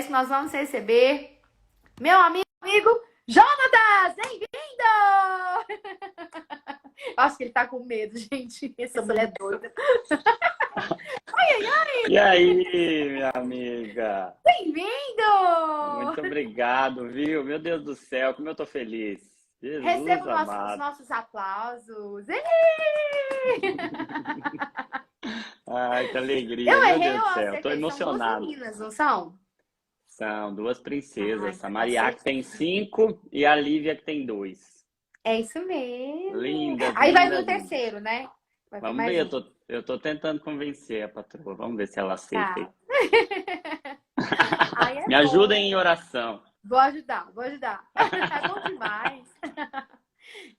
que nós vamos receber meu amigo Jonatas! Bem-vindo! Acho que ele tá com medo, gente. Essa mulher é doida. E aí, minha amiga? Bem-vindo! Muito obrigado, viu? Meu Deus do céu, como eu tô feliz. Receba Jesus os amado. nossos aplausos. Ai, que alegria, Eu meu errei Deus ou do céu. Tô acertei? São duas emocionado. meninas, não são? São duas Ah, princesas. A então eu Maria que tem acertei. 5 e a Lívia que tem 2. É isso mesmo. Lindas, Aí vai vir lindas, o lindas. terceiro, né? Vai vir Vamos ver, mais um. eu tô tentando convencer a patroa. Vamos ver se ela aceita Tá. aí. Aí é Me ajudem em bom. oração. Vou ajudar, vou ajudar. É bom demais.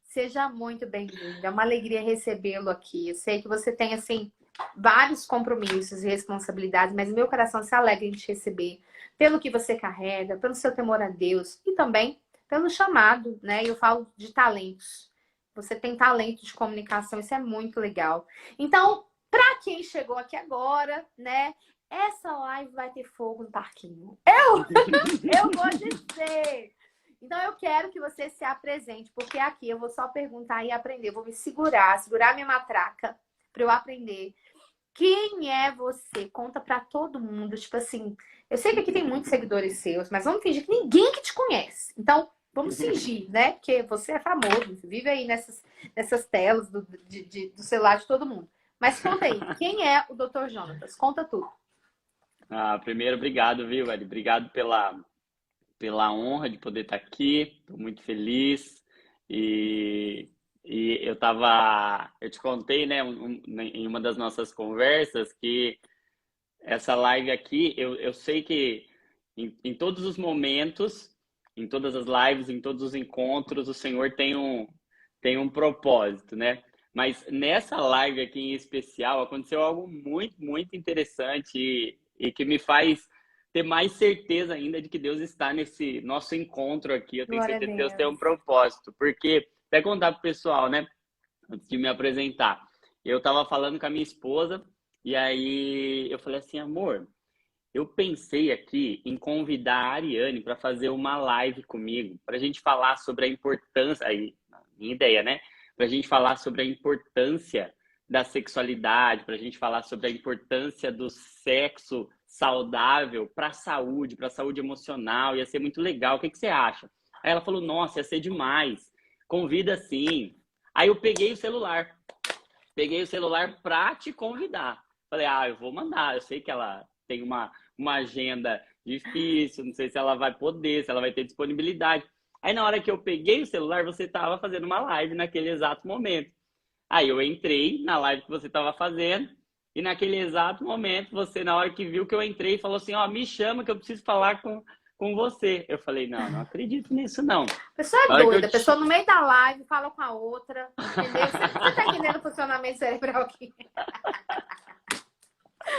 Seja muito bem-vindo. É uma alegria recebê-lo aqui. Eu sei que você tem, assim, vários compromissos e responsabilidades, mas meu coração se alegra em te receber pelo que você carrega, pelo seu temor a Deus e também pelo chamado, né? Eu falo de talentos. Você tem talento de comunicação, isso é muito legal. Então, para quem chegou aqui agora, né? Essa live vai ter fogo no parquinho. Eu vou dizer. Então eu quero que você se apresente, porque aqui eu vou só perguntar e aprender. Eu vou me segurar minha matraca para eu aprender. Quem é você? Conta para todo mundo. Tipo assim, eu sei que aqui tem muitos seguidores seus, mas vamos fingir que ninguém que te conhece. Então, vamos fingir, né? Porque você é famoso, você vive aí nessas telas do celular de todo mundo. Mas conta aí, quem é o Dr. Jonatas? Conta tudo. Primeiro, obrigado, viu, velho? Obrigado pela honra de poder estar aqui. Estou muito feliz. E, eu te contei, né, em uma das nossas conversas, que essa live aqui, eu sei que em todos os momentos, em todas as lives, em todos os encontros, o Senhor tem um propósito, né? Mas nessa live aqui em especial, aconteceu algo muito, muito interessante e que me faz ter mais certeza ainda de que Deus está nesse nosso encontro aqui. Eu tenho Glória a certeza que Deus tem Deus. um propósito, porque, até contar pro pessoal, né? Antes de me apresentar, eu estava falando com a minha esposa e aí eu falei assim, amor, eu pensei aqui em convidar a Ariane para fazer uma live comigo, para a gente falar sobre a importância, aí, minha ideia, né? Para a gente falar sobre a importância da sexualidade, para a gente falar sobre a importância do sexo saudável para a saúde emocional, ia ser muito legal. O que que você acha? Aí ela falou, nossa, ia ser demais. Convida sim. Aí eu peguei o celular para te convidar. Falei, eu vou mandar. Eu sei que ela tem uma agenda difícil, não sei se ela vai poder, se ela vai ter disponibilidade. Aí na hora que eu peguei o celular, você estava fazendo uma live naquele exato momento. Aí eu entrei na live que você estava fazendo e naquele exato momento, você, na hora que viu que eu entrei, falou assim, ó, me chama que eu preciso falar com você. Eu falei, não, não acredito nisso, não. A pessoa é Na hora que eu doida, a te... pessoa no meio da live fala com a outra, entendeu? Você tá entendendo o funcionamento cerebral aqui?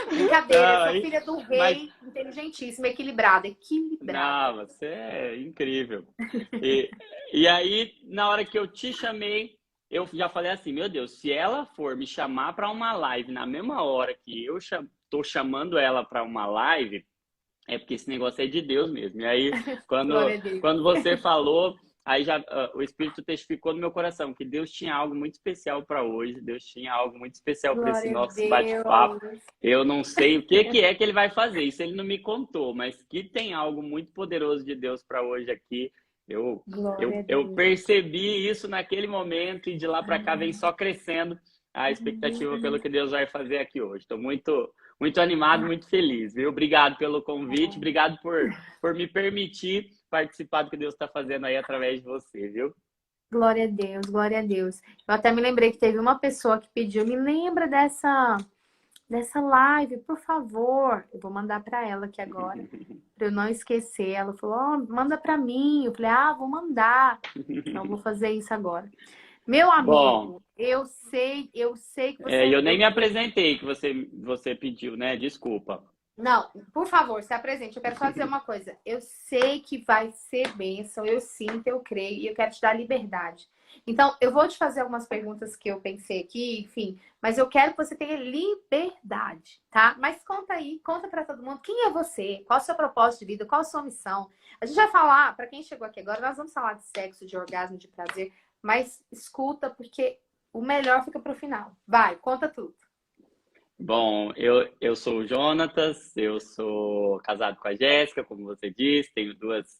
Brincadeira, eu Não, sou aí, filha do mas rei, inteligentíssima, equilibrada, equilibrada. não, você é incrível. E, e aí, na hora que eu te chamei, eu já falei assim, meu Deus, se ela for me chamar para uma live na mesma hora que eu tô chamando ela para uma live, é porque esse negócio é de Deus mesmo. E aí, Glória quando, a Deus. quando você falou, aí já o Espírito testificou no meu coração que Deus tinha algo muito especial para hoje, Deus tinha algo muito especial para esse Glória a nosso bate-papo. Deus. Eu não sei o que é que ele vai fazer, isso ele não me contou, mas que tem algo muito poderoso de Deus para hoje aqui. Eu, Glória a eu Deus. percebi isso naquele momento e de lá para cá vem só crescendo a expectativa pelo que Deus vai fazer aqui hoje. Estou muito animado, muito feliz, viu? Obrigado pelo convite, obrigado por me permitir participar do que Deus está fazendo aí através de você, viu? Glória a Deus, glória a Deus. Eu até me lembrei que teve uma pessoa que pediu, me lembra dessa live, por favor. Eu vou mandar para ela aqui agora, para eu não esquecer. Ela falou, manda para mim. Eu falei, vou mandar. Então, eu vou fazer isso agora. Meu Bom, amigo, eu sei que você... eu nem me apresentei que você pediu, né? Desculpa. Não, por favor, se apresente. Eu quero só dizer uma coisa. Eu sei que vai ser bênção, eu sinto, eu creio, e eu quero te dar liberdade. Então, eu vou te fazer algumas perguntas que eu pensei aqui, enfim, mas eu quero que você tenha liberdade, tá? Mas conta aí, conta para todo mundo quem é você, qual é o seu propósito de vida, qual a sua missão. A gente vai falar, para quem chegou aqui agora, nós vamos falar de sexo, de orgasmo, de prazer, mas escuta, porque o melhor fica para o final. Vai, conta tudo. Bom, eu sou o Jonatas, eu sou casado com a Jéssica, como você disse, tenho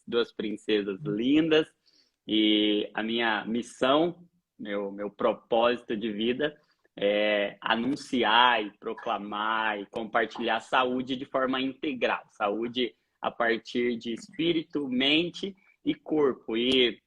duas princesas lindas e a minha missão, meu propósito de vida é anunciar e proclamar e compartilhar saúde de forma integral, saúde a partir de espírito, mente e corpo. E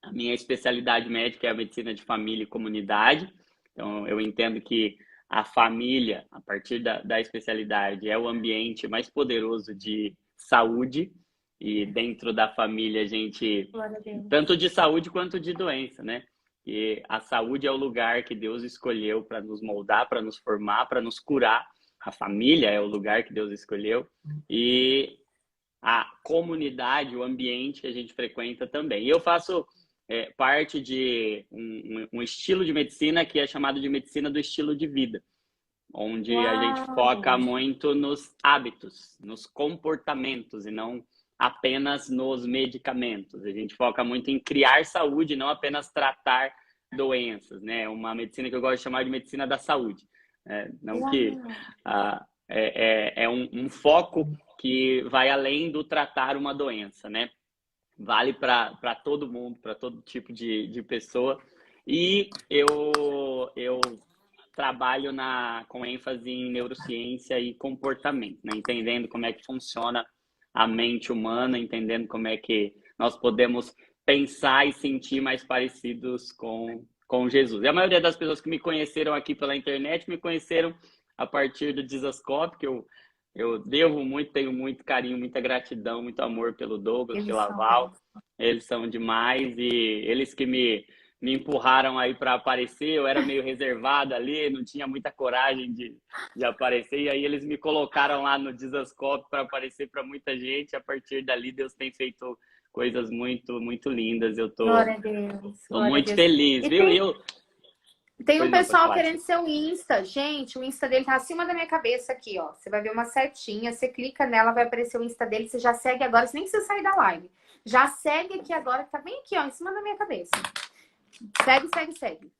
a minha especialidade médica é a medicina de família e comunidade, então eu entendo que a família, a partir da especialidade, é o ambiente mais poderoso de saúde. E dentro da família, a gente, Glória a Deus. tanto de saúde quanto de doença, né? E a saúde é o lugar que Deus escolheu para nos moldar, para nos formar, para nos curar. A família é o lugar que Deus escolheu. E a comunidade, o ambiente que a gente frequenta também. E eu faço parte de um estilo de medicina que é chamado de medicina do estilo de vida, onde a gente foca Uau! muito nos hábitos, nos comportamentos e não apenas nos medicamentos. A gente foca muito em criar saúde, não apenas tratar doenças, né? Uma medicina que eu gosto de chamar de medicina da saúde. Não que Uau! é um foco que vai além do tratar uma doença, né? Vale para todo mundo, para todo tipo de pessoa. E eu trabalho com ênfase em neurociência e comportamento, né? Entendendo como é que funciona a mente humana, entendendo como é que nós podemos pensar e sentir mais parecidos com Jesus. E a maioria das pessoas que me conheceram aqui pela internet me conheceram a partir do Dizascope, que eu devo muito, tenho muito carinho, muita gratidão, muito amor pelo Douglas, Eles pela são Val. bons. Eles são demais e eles que me empurraram aí para aparecer. Eu era meio reservado ali, não tinha muita coragem de aparecer. E aí eles me colocaram lá no Dizascope para aparecer para muita gente. A partir dali, Deus tem feito coisas muito, muito lindas. Eu Glória a Deus, tô glória a muito Deus. feliz, E viu? tem um Pois não, pode pessoal falar, querendo desculpa. seu Insta. Gente, o Insta dele tá acima da minha cabeça aqui, ó. Você vai ver uma setinha, você clica nela, vai aparecer o Insta dele, você já segue agora, você nem precisa sair da live. Já segue aqui agora, que tá bem aqui, ó, em cima da minha cabeça. Segue, segue, segue.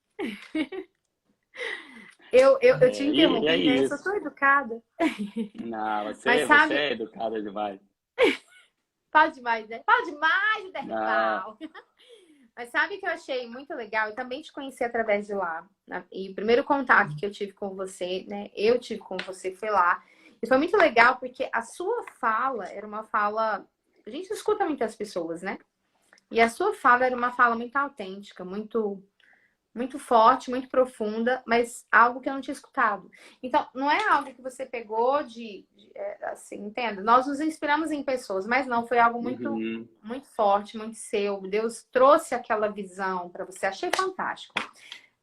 Eu te E é interrompi, né? Eu sou isso. tão educada. Não, Mas você sabe, é educada demais. fala demais, né? Fala demais, Não. Derval. Mas sabe que eu achei muito legal? Eu também te conheci através de lá, né? E o primeiro contato que eu tive com você, né? Eu tive com você foi lá. E foi muito legal porque a sua fala era uma fala. A gente escuta muitas pessoas, né? E a sua fala era uma fala muito autêntica, muito forte, muito profunda, mas algo que eu não tinha escutado. Então, não é algo que você pegou assim, entenda? Nós nos inspiramos em pessoas, mas não, foi algo Uhum. muito forte, muito seu. Deus trouxe aquela visão para você. Achei fantástico.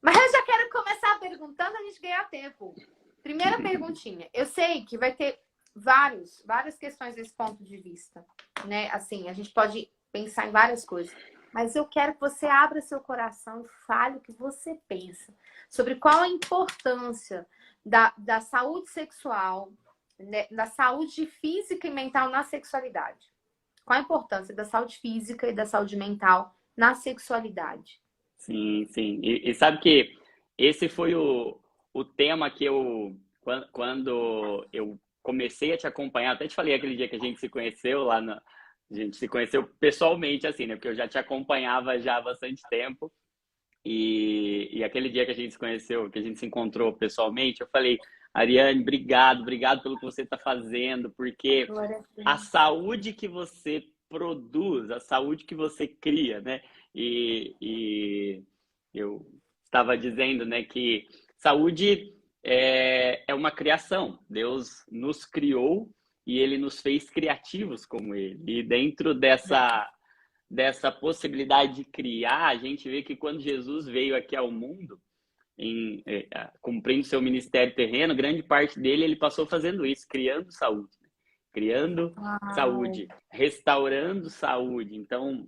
Mas eu já quero começar perguntando a gente ganhar tempo. Primeira perguntinha. Eu sei que vai ter várias questões desse ponto de vista, né? Assim, a gente pode pensar em várias coisas. Mas eu quero que você abra seu coração e fale o que você pensa sobre qual a importância da saúde sexual, né, da saúde física e mental na sexualidade. Qual a importância da saúde física e da saúde mental na sexualidade? Sim, sim. E sabe que esse foi o tema que quando eu comecei a te acompanhar, até te falei aquele dia que a gente se conheceu a gente se conheceu pessoalmente, assim, né? Porque eu já te acompanhava já há bastante tempo. E aquele dia que a gente se conheceu, que a gente se encontrou pessoalmente, eu falei, Ariane, obrigado pelo que você está fazendo, porque Glória a a Deus. saúde que você produz, a saúde que você cria, né? E eu estava dizendo, né, que saúde é uma criação. Deus nos criou e ele nos fez criativos como ele. E dentro dessa possibilidade de criar, a gente vê que quando Jesus veio aqui ao mundo, cumprindo seu ministério terreno, grande parte dele ele passou fazendo isso, criando Uau. saúde, restaurando saúde. Então,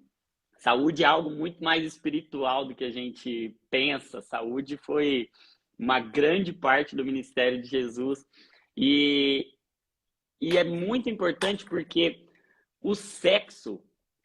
Saúde é algo muito mais espiritual do que a gente pensa. Saúde foi uma grande parte do ministério de Jesus. E, e é muito importante porque o sexo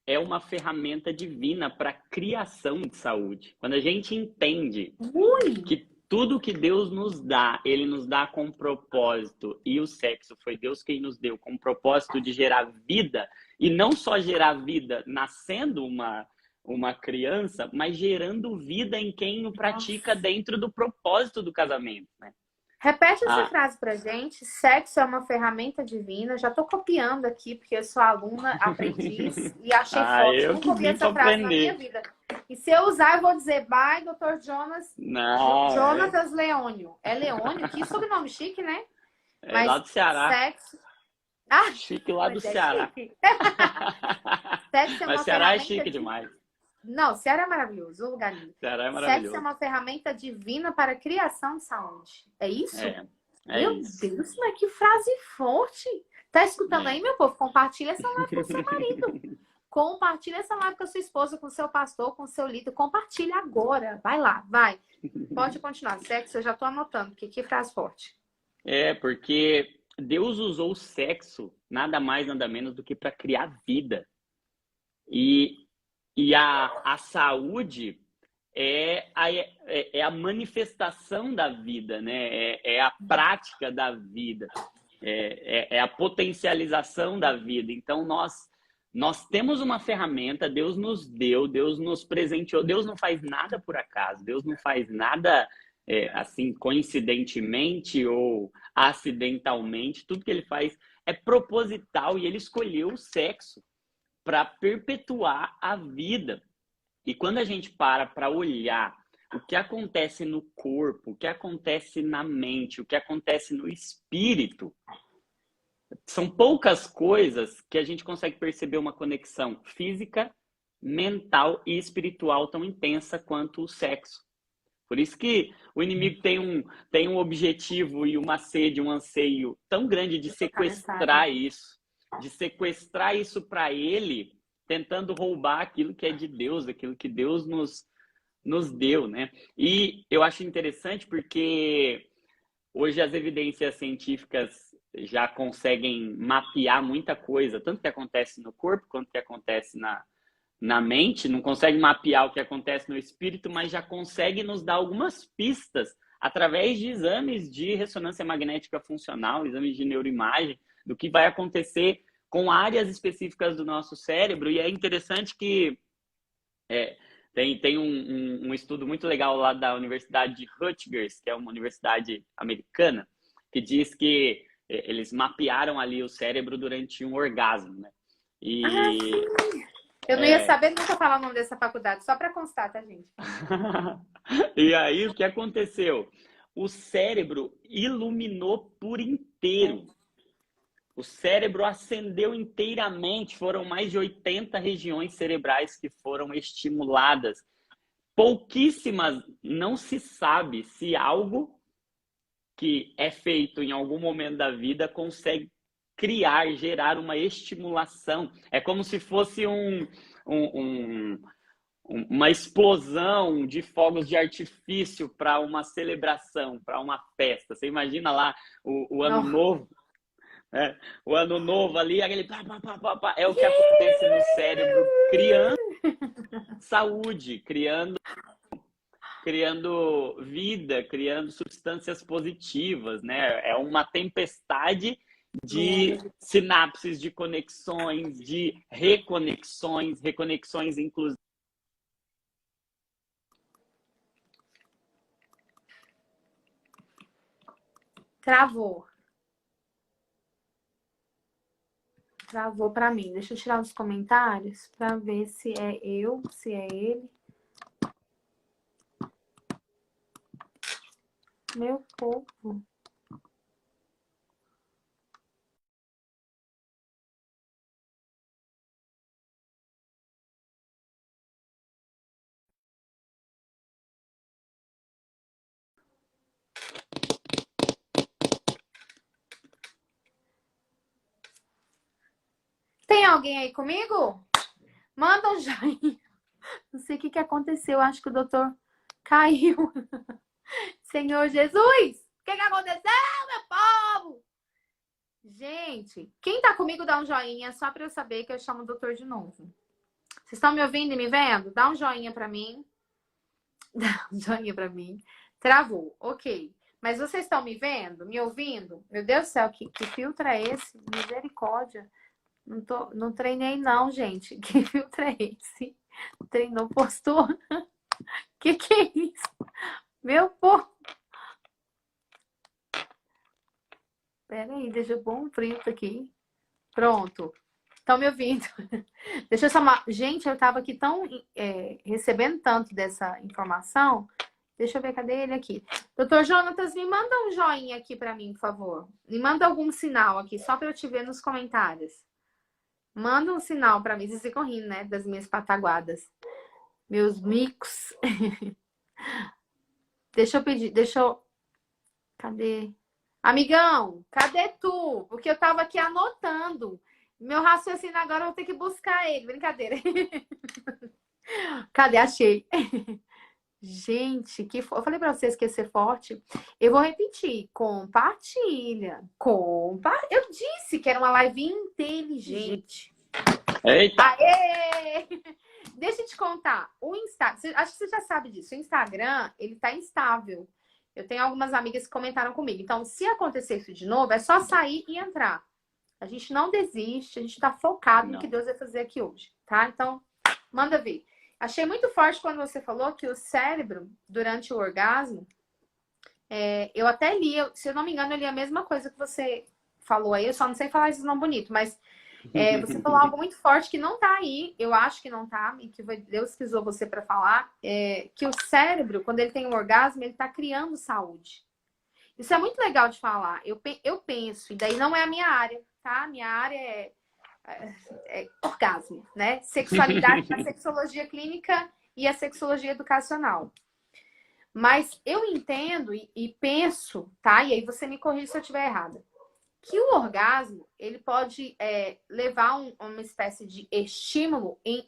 é uma ferramenta divina para a criação de saúde. Quando a gente entende Ui! que tudo que Deus nos dá, Ele nos dá com propósito, e o sexo foi Deus quem nos deu com o propósito de gerar vida, e não só gerar vida nascendo uma criança, mas gerando vida em quem o pratica Nossa. dentro do propósito do casamento, né? Repete essa Ah, frase pra gente. Sexo é uma ferramenta divina. Já tô copiando aqui, porque eu sou aluna, aprendiz e achei forte. eu Nunca que ouvi vim para essa frase na minha aprender. vida. E se eu usar, eu vou dizer bye, Dr. Jonas, Não, Jonatas Leônio. É Leônio? Que sobrenome chique, né? é lá Mas do Ceará. sexo. Ah, Chique lá do mas é Ceará. chique. Sexo é Mas uma Ceará é ferramenta chique de. demais. Não, Ceará é maravilhoso, um lugar lindo. Ceará é Sexo é maravilhoso. uma ferramenta divina para a criação de saúde. É isso? É Meu isso. Deus, mas que frase forte! Tá escutando aí, meu povo? Compartilha essa live com seu marido. Compartilha essa live com a sua esposa, com o seu pastor, com o seu líder. Compartilha agora. Vai lá, vai. Pode continuar. Sexo, eu já tô anotando, porque que frase forte. Porque Deus usou o sexo nada mais, nada menos do que para criar vida. E, a saúde é a manifestação da vida, né? É a prática da vida, é a potencialização da vida. Então, nós temos uma ferramenta, Deus nos deu, Deus nos presenteou. Deus não faz nada por acaso, Deus não faz nada assim, coincidentemente ou acidentalmente. Tudo que ele faz é proposital e ele escolheu o sexo para perpetuar a vida. E quando a gente para olhar o que acontece no corpo, o que acontece na mente, o que acontece no espírito, são poucas coisas que a gente consegue perceber uma conexão física, mental e espiritual tão intensa quanto o sexo. Por isso que o inimigo tem um objetivo e uma sede, um anseio tão grande de sequestrar isso para ele, tentando roubar aquilo que é de Deus, aquilo que Deus nos deu, né? E eu acho interessante porque hoje as evidências científicas já conseguem mapear muita coisa, tanto que acontece no corpo quanto que acontece na mente, não consegue mapear o que acontece no espírito, mas já consegue nos dar algumas pistas através de exames de ressonância magnética funcional, exames de neuroimagem, do que vai acontecer com áreas específicas do nosso cérebro. E é interessante que tem um estudo muito legal lá da Universidade de Rutgers, que é uma universidade americana, que diz que eles mapearam ali o cérebro durante um orgasmo, né? Ah, E sim. Eu não ia saber nunca falar o nome dessa faculdade, só para constar, tá, gente? E aí, o que aconteceu? O cérebro iluminou por inteiro. O cérebro acendeu inteiramente. Foram mais de 80 regiões cerebrais que foram estimuladas. Pouquíssimas, não se sabe se algo que é feito em algum momento da vida consegue criar, gerar uma estimulação. É como se fosse uma explosão de fogos de artifício para uma celebração, para uma festa. Você imagina lá o ano Não. novo, né? O ano novo ali, aquele pá, pá, pá, pá, pá, é o que acontece no cérebro, criando saúde, criando vida, criando substâncias positivas, né? É uma tempestade de sinapses, de conexões, de reconexões inclusive. Travou. Travou para mim. Deixa eu tirar os comentários para ver se é eu, se é ele. Meu povo. Tem alguém aí comigo? Manda um joinha. Não sei o que aconteceu. Acho que o doutor caiu. Senhor Jesus, o que aconteceu, meu povo? Gente, quem tá comigo dá um joinha só para eu saber que eu chamo o doutor de novo. Vocês estão me ouvindo e me vendo? Dá um joinha para mim. Dá um joinha para mim. Travou, ok. Mas vocês estão me vendo? Me ouvindo? Meu Deus do céu, que filtro é esse? Misericórdia. Não treinei não, gente. Que filtro é esse? Treinou, postou. Que é isso? Meu povo. Pera aí, deixa eu pôr um print aqui. Pronto. Estão me ouvindo? Deixa eu chamar. Gente, eu tava aqui tão recebendo tanto dessa informação. Deixa eu ver, cadê ele aqui? Doutor Jonatas, me manda um joinha aqui pra mim, por favor. Me manda algum sinal aqui, só pra eu te ver nos comentários. Manda um sinal pra mim. Vocês ficam rindo, né? Das minhas pataguadas. Meus micos. Deixa eu pedir, Cadê? Amigão, cadê tu? Porque eu tava aqui anotando. Meu raciocínio agora eu vou ter que buscar ele. Brincadeira. Cadê? Achei. Gente, eu falei pra vocês que ia ser forte. Eu vou repetir. Compartilha. Eu disse que era uma live inteligente. Eita! Aê! Deixa eu te contar. O Instagram, acho que você já sabe disso. O Instagram, ele tá instável. Eu tenho algumas amigas que comentaram comigo. Então, se acontecer isso de novo, é só sair e entrar. A gente não desiste, a gente tá focado no que Deus vai fazer aqui hoje, tá? Então, manda ver. Achei muito forte quando você falou que o cérebro, durante o orgasmo, eu até li, se eu não me engano, eu li a mesma coisa que você falou aí, eu só não sei falar isso não bonito, mas você falou algo muito forte que não tá aí, eu acho que não tá, e que Deus que usou você para falar, que o cérebro, quando ele tem um orgasmo, ele tá criando saúde. Isso é muito legal de falar. Eu penso, e daí não é a minha área, tá? Minha área é orgasmo, né? Sexualidade, a sexologia clínica e a sexologia educacional. Mas eu entendo e penso, tá? E aí você me corrige se eu estiver errada. Que o orgasmo, ele pode levar uma espécie de estímulo em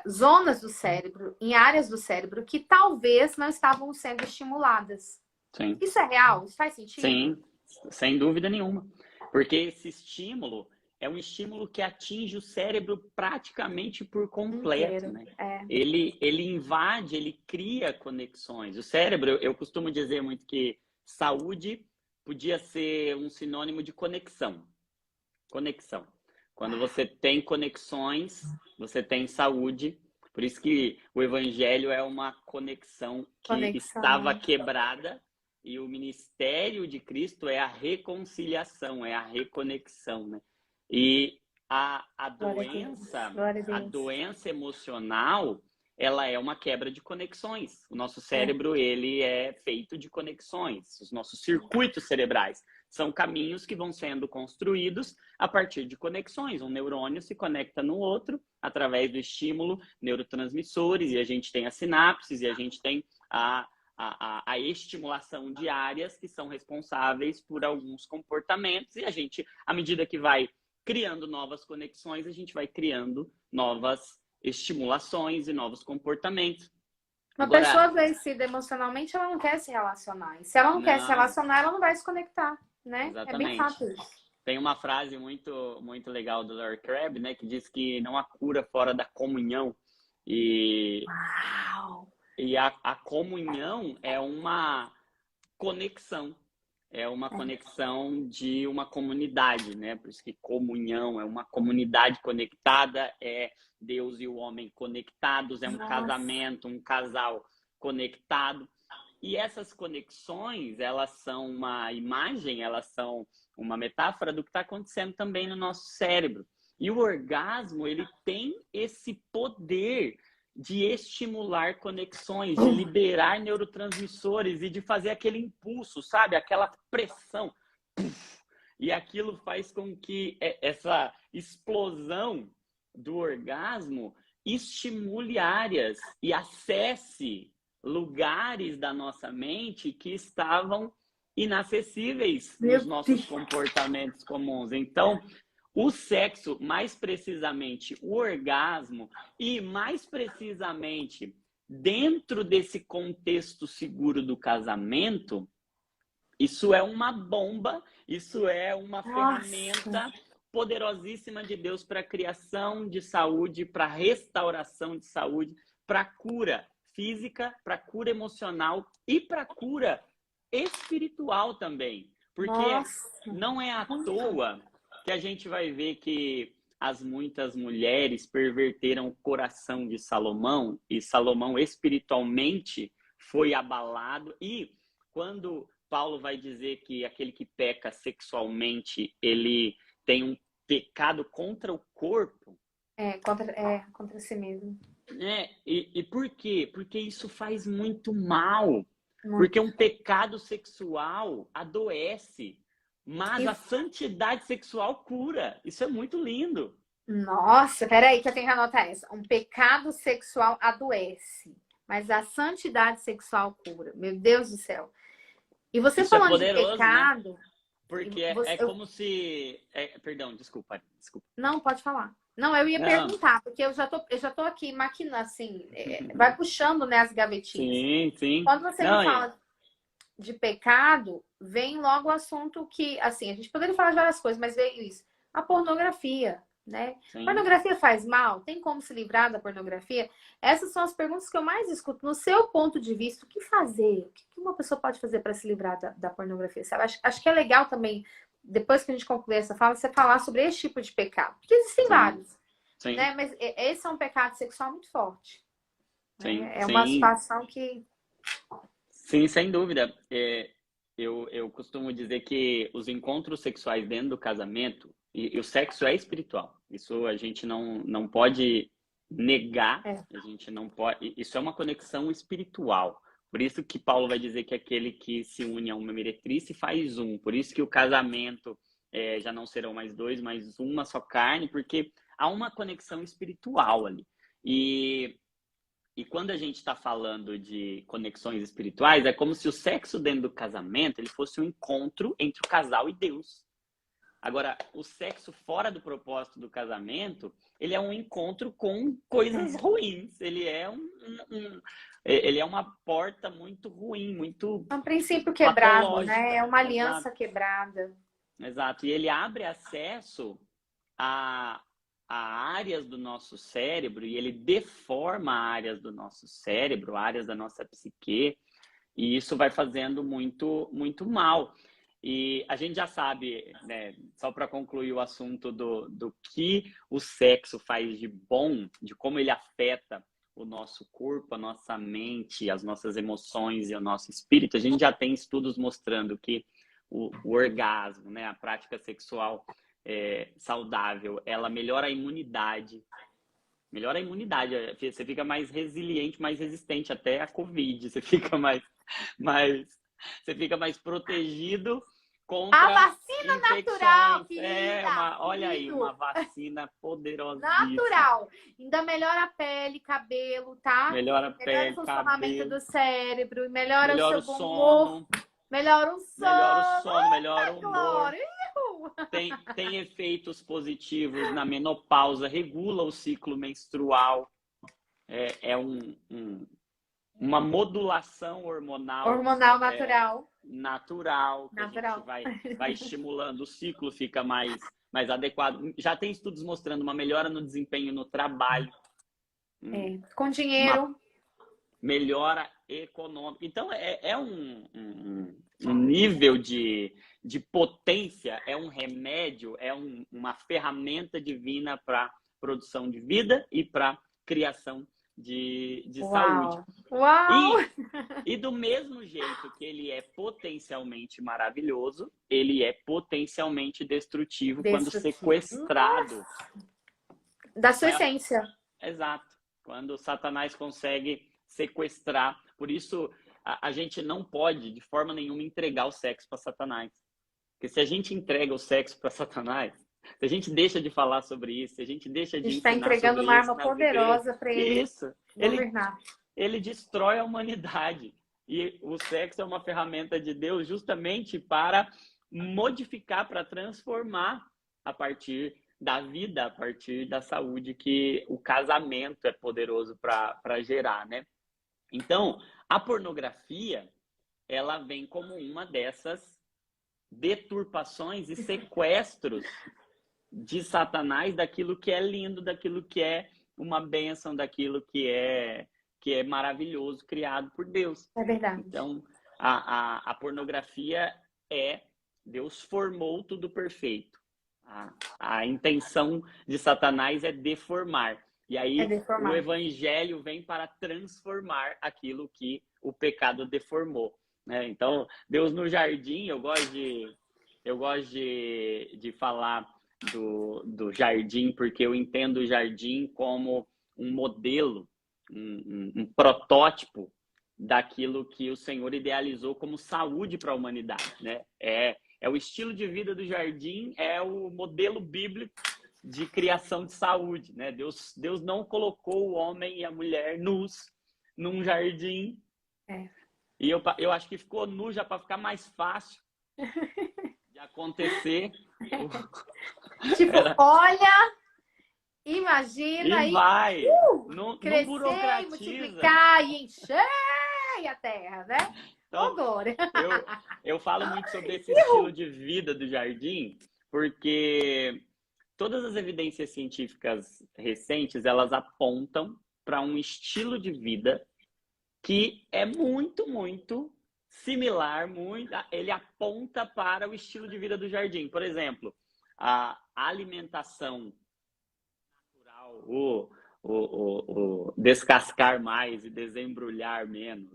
zonas do cérebro, em áreas do cérebro que talvez não estavam sendo estimuladas. Sim. Isso é real? Isso faz sentido? Sim, sem dúvida nenhuma. Porque esse estímulo é um estímulo que atinge o cérebro praticamente por completo, né? Ele invade, ele cria conexões. O cérebro, eu costumo dizer muito que saúde podia ser um sinônimo de conexão. Conexão. Quando você tem conexões, você tem saúde. Por isso que o evangelho é uma conexão que estava quebrada. E o ministério de Cristo é a reconciliação, é a reconexão, né? E a doença emocional, ela é uma quebra de conexões. O nosso cérebro, ele é feito de conexões. Os nossos circuitos cerebrais são caminhos que vão sendo construídos a partir de conexões. Um neurônio se conecta no outro através do estímulo, neurotransmissores, e a gente tem as sinapses, e a gente tem a estimulação de áreas que são responsáveis por alguns comportamentos, e a gente, à medida que vai criando novas conexões, a gente vai criando novas estimulações e novos comportamentos. Uma pessoa adoecida emocionalmente, ela não quer se relacionar. E se ela não quer se relacionar, ela não vai se conectar, né? Exatamente. É bem fácil isso. Tem uma frase muito, muito legal do Larry Crabb, né, que diz que não há cura fora da comunhão. Uau! E a comunhão é uma conexão. É uma conexão de uma comunidade, né? Por isso que comunhão é uma comunidade conectada, é Deus e o homem conectados, é um casamento, um casal conectado. E essas conexões, elas são uma imagem, elas são uma metáfora do que está acontecendo também no nosso cérebro. E o orgasmo, ele tem esse poder de estimular conexões, de liberar neurotransmissores e de fazer aquele impulso, sabe? Aquela pressão. E aquilo faz com que essa explosão do orgasmo estimule áreas e acesse lugares da nossa mente que estavam inacessíveis nos nossos comportamentos comuns. Então, o sexo, mais precisamente o orgasmo, e mais precisamente dentro desse contexto seguro do casamento, isso é uma bomba, isso é uma Nossa, ferramenta poderosíssima de Deus para a criação de saúde, para restauração de saúde, para cura física, para cura emocional e para cura espiritual também. Porque nossa, não é à muito. toa que a gente vai ver que as muitas mulheres perverteram o coração de Salomão, e Salomão espiritualmente foi abalado. E quando Paulo vai dizer que aquele que peca sexualmente, ele tem um pecado contra o corpo, Contra si mesmo. né? E por quê? Porque isso faz muito mal. Porque Muito. um pecado sexual adoece, mas E, a santidade sexual cura. Isso é muito lindo. nossa, peraí que eu tenho que anotar essa. Um pecado sexual adoece, mas a santidade sexual cura. Meu Deus do céu. E você Isso é falando de poderoso, né? pecado, Porque é você, como se... perdão, desculpa, desculpa. não, pode falar. Não, eu ia Não, perguntar, porque eu já tô aqui maquinando, assim, vai puxando, né, as gavetinhas. sim, sim. Quando você me Não, fala de pecado, vem logo o assunto que, assim, a gente poderia falar de várias coisas, mas veio isso. A pornografia, né? sim. Pornografia faz mal? Tem como se livrar da pornografia? Essas são as perguntas que eu mais escuto. No seu ponto de vista, o que fazer? O que uma pessoa pode fazer para se livrar da pornografia? Sabe? Acho que é legal também, depois que a gente concluir essa fala, você falar sobre esse tipo de pecado. Porque existem Sim, vários, sim, né? Mas esse é um pecado sexual muito forte, sim, né? É uma sim, situação que... sim, sem dúvida. Eu costumo dizer que os encontros sexuais dentro do casamento, e o sexo é espiritual. Isso a gente não pode negar, É, a gente não pode. Isso é uma conexão espiritual. Por isso que Paulo vai dizer que aquele que se une a uma meretriz se faz um. Por isso que o casamento já não serão mais dois, mas uma só carne, porque há uma conexão espiritual ali. E E quando a gente está falando de conexões espirituais, é como se o sexo dentro do casamento ele fosse um encontro entre o casal e Deus. Agora, o sexo fora do propósito do casamento, ele é um encontro com coisas é. ruins. Ele é uma porta muito ruim, muito É um princípio quebrado, né? patológica. É uma Exato, aliança quebrada. exato. E ele abre acesso a, a áreas do nosso cérebro e ele deforma áreas do nosso cérebro, áreas da nossa psique, e isso vai fazendo muito, muito mal. E a gente já sabe, né, só para concluir o assunto do que o sexo faz de bom, de como ele afeta o nosso corpo, a nossa mente, as nossas emoções e o nosso espírito, a gente já tem estudos mostrando que o orgasmo, né, a prática sexual saudável, ela melhora a imunidade, você fica mais resiliente, mais resistente até a Covid, mais, você fica mais protegido A contra vacina natural, infecções. querida! Olha aí, uma Lindo! vacina poderosíssima. Natural! Ainda melhora a pele, cabelo, tá? Melhora a Melhora o pele, funcionamento cabelo, do cérebro, melhora o melhora o seu bom humor, sono, melhora o melhora o sono. sono, melhora o Ai, humor. Glória! Tem efeitos positivos na menopausa, regula o ciclo menstrual, é uma modulação hormonal Hormonal é, natural. natural, que a gente Natural. vai estimulando, o ciclo fica mais adequado. Já tem estudos mostrando uma melhora no desempenho no trabalho, Com uma dinheiro. melhora econômica. Então, um nível de potência, é um remédio, uma ferramenta divina para produção de vida e para criação de saúde. Uau! Uau! E do mesmo jeito que ele é potencialmente maravilhoso, ele é potencialmente destrutivo quando Destrutivo. sequestrado. Da sua É, essência. exato. Quando Satanás consegue sequestrar. Por isso, a gente não pode, de forma nenhuma, entregar o sexo para Satanás. Porque se a gente entrega o sexo para Satanás, se a gente deixa de falar sobre isso, se a gente deixa A de gente está ensinar entregando sobre uma isso arma nas igrejas, poderosa para ele isso, governar. ele destrói a humanidade. E o sexo é uma ferramenta de Deus justamente para modificar, para transformar a partir da vida a partir da saúde que o casamento é poderoso para gerar, né? Então, a pornografia, ela vem como uma dessas deturpações e sequestros de Satanás daquilo que é lindo, daquilo que é uma bênção, daquilo que é maravilhoso, criado por Deus. É verdade. Então, a pornografia Deus formou tudo perfeito. A intenção de Satanás é deformar. E aí o evangelho vem para transformar aquilo que o pecado deformou, né? Então, Deus no jardim, eu gosto de falar do jardim, porque eu entendo o jardim como um modelo, um protótipo daquilo que o Senhor idealizou como saúde para a humanidade, né? É o estilo de vida do jardim, é o modelo bíblico de criação de saúde, né? Deus não colocou o homem e a mulher nus num jardim. E eu acho que ficou nu já para ficar mais fácil de acontecer. Tipo, olha, imagina e vai. Não crescer, burocratiza. e multiplicar e encher a terra, né? Então, glória. Eu falo muito sobre esse estilo de vida do jardim, porque todas as evidências científicas recentes, elas apontam para um estilo de vida que é muito, muito similar, ele aponta para o estilo de vida do jardim. Por exemplo, a alimentação natural, o descascar mais e desembrulhar menos,